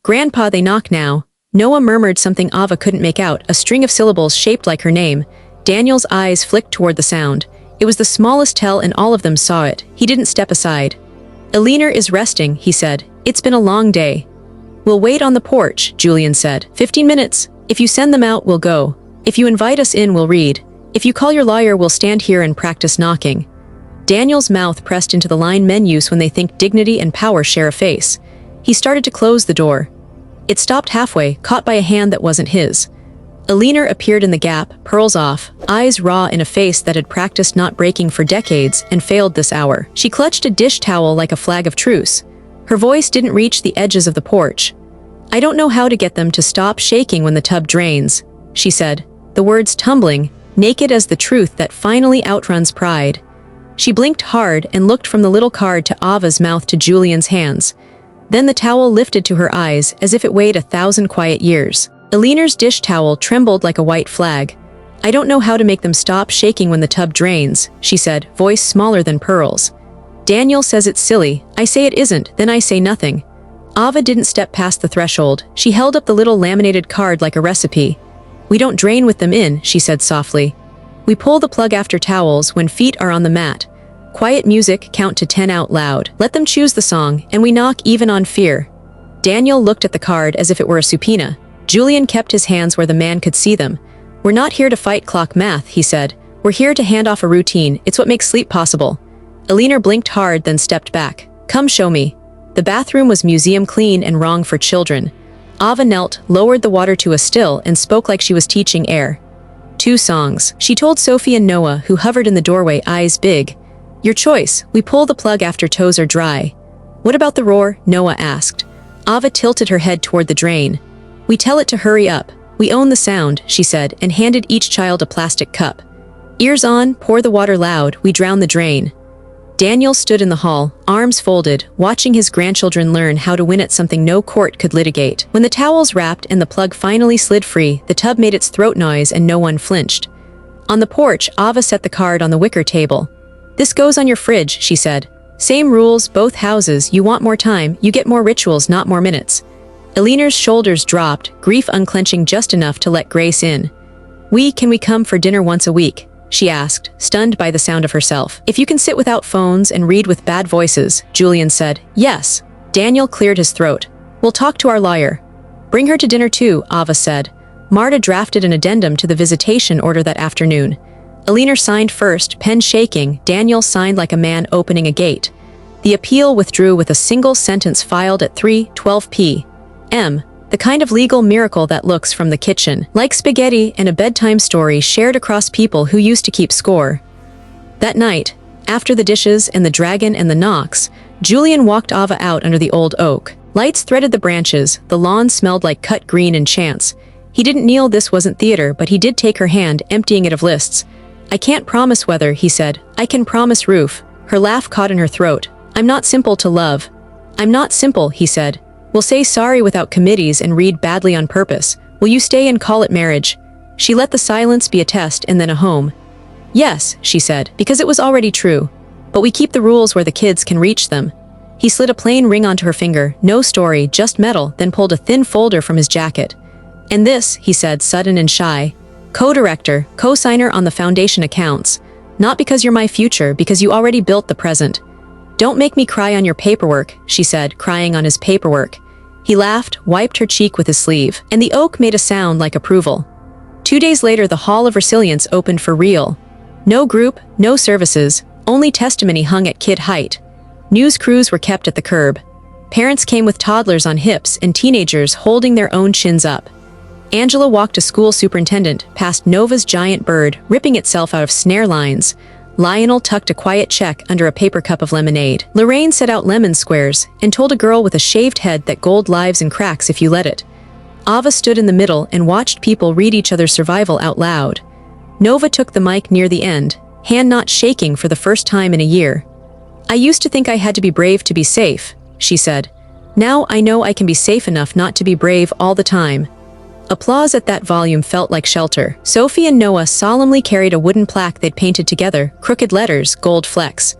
Grandpa, they knock now. Noah murmured something Ava couldn't make out, a string of syllables shaped like her name. Daniel's eyes flicked toward the sound. It was the smallest tell and all of them saw it. He didn't step aside. Eleanor is resting, he said. It's been a long day. We'll wait on the porch, Julian said. 15 minutes. If you send them out, we'll go. If you invite us in, we'll read. If you call your lawyer, we'll stand here and practice knocking. Daniel's mouth pressed into the line men use when they think dignity and power share a face. He started to close the door. It stopped halfway, caught by a hand that wasn't his. Eleanor appeared in the gap, pearls off, eyes raw in a face that had practiced not breaking for decades and failed this hour. She clutched a dish towel like a flag of truce. Her voice didn't reach the edges of the porch. I don't know how to get them to stop shaking when the tub drains, she said, the words tumbling, naked as the truth that finally outruns pride. She blinked hard and looked from the little card to Ava's mouth to Julian's hands. Then the towel lifted to her eyes as if it weighed 1,000 quiet years. Eleanor's dish towel trembled like a white flag. I don't know how to make them stop shaking when the tub drains, she said, voice smaller than pearls. Daniel says it's silly. I say it isn't, then I say nothing. Ava didn't step past the threshold. She held up the little laminated card like a recipe. We don't drain with them in, she said softly. We pull the plug after towels when feet are on the mat. Quiet music, count to 10 out loud. Let them choose the song, and we knock even on fear. Daniel looked at the card as if it were a subpoena. Julian kept his hands where the man could see them. We're not here to fight clock math, he said. We're here to hand off a routine. It's what makes sleep possible. Eleanor blinked hard, then stepped back. Come show me. The bathroom was museum clean and wrong for children. Ava knelt, lowered the water to a still, and spoke like she was teaching air. 2 songs. She told Sophie and Noah, who hovered in the doorway, eyes big. Your choice. We pull the plug after toes are dry. What about the roar? Noah asked. Ava tilted her head toward the drain. We tell it to hurry up. We own the sound, she said, and handed each child a plastic cup. Ears on, pour the water loud, we drown the drain. Daniel stood in the hall, arms folded, watching his grandchildren learn how to win at something no court could litigate. When the towels wrapped and the plug finally slid free, the tub made its throat noise and no one flinched. On the porch, Ava set the card on the wicker table. This goes on your fridge, she said. Same rules, both houses. You want more time, you get more rituals, not more minutes. Eleanor's shoulders dropped, grief unclenching just enough to let Grace in. Can we come for dinner once a week? She asked, stunned by the sound of herself. If you can sit without phones and read with bad voices, Julian said. Yes. Daniel cleared his throat. We'll talk to our lawyer. Bring her to dinner too, Ava said. Marta drafted an addendum to the visitation order that afternoon. Eleanor signed first, pen shaking. Daniel signed like a man opening a gate. The appeal withdrew with a single sentence filed at 3:12 p.m. The kind of legal miracle that looks from the kitchen, like spaghetti and a bedtime story shared across people who used to keep score. That night, after the dishes and the dragon and the knocks, Julian walked Ava out under the old oak. Lights threaded the branches, the lawn smelled like cut green and chance. He didn't kneel, this wasn't theater, but he did take her hand, emptying it of lists. I can't promise weather, he said. I can promise roof. Her laugh caught in her throat. I'm not simple to love. I'm not simple, he said. We'll say sorry without committees and read badly on purpose. Will you stay and call it marriage? She let the silence be a test and then a home. Yes, she said, because it was already true. But we keep the rules where the kids can reach them. He slid a plain ring onto her finger, no story, just metal, then pulled a thin folder from his jacket. And this, he said, sudden and shy. Co-director, co-signer on the foundation accounts. Not because you're my future, because you already built the present. Don't make me cry on your paperwork, she said, crying on his paperwork. He laughed, wiped her cheek with his sleeve, and the oak made a sound like approval. 2 days later, the Hall of Resilience opened for real. No group, no services, only testimony hung at kid height. News crews were kept at the curb. Parents came with toddlers on hips and teenagers holding their own chins up. Angela walked a school superintendent past Nova's giant bird, ripping itself out of snare lines. Lionel tucked a quiet check under a paper cup of lemonade. Lorraine set out lemon squares and told a girl with a shaved head that gold lives in cracks if you let it. Ava stood in the middle and watched people read each other's survival out loud. Nova took the mic near the end, hand not shaking for the first time in a year. I used to think I had to be brave to be safe, she said. Now I know I can be safe enough not to be brave all the time. Applause at that volume felt like shelter. Sophie and Noah solemnly carried a wooden plaque they'd painted together, crooked letters, gold flecks.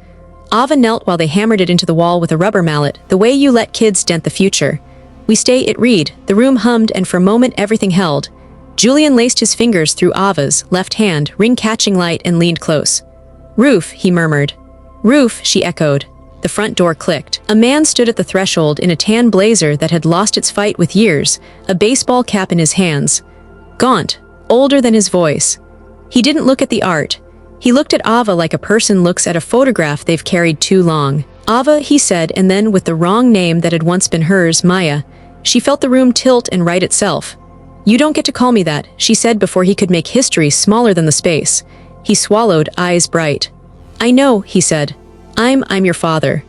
Ava knelt while they hammered it into the wall with a rubber mallet, the way you let kids dent the future. We stay, it read. The room hummed, and for a moment everything held. Julian laced his fingers through Ava's left hand, ring-catching light, and leaned close. Roof, he murmured. Roof, she echoed. The front door clicked. A man stood at the threshold in a tan blazer that had lost its fight with years, a baseball cap in his hands. Gaunt, older than his voice. He didn't look at the art. He looked at Ava like a person looks at a photograph they've carried too long. Ava, he said, and then with the wrong name that had once been hers, Maya. She felt the room tilt and right itself. You don't get to call me that, she said before he could make history smaller than the space. He swallowed, eyes bright. I know, he said. I'm your father.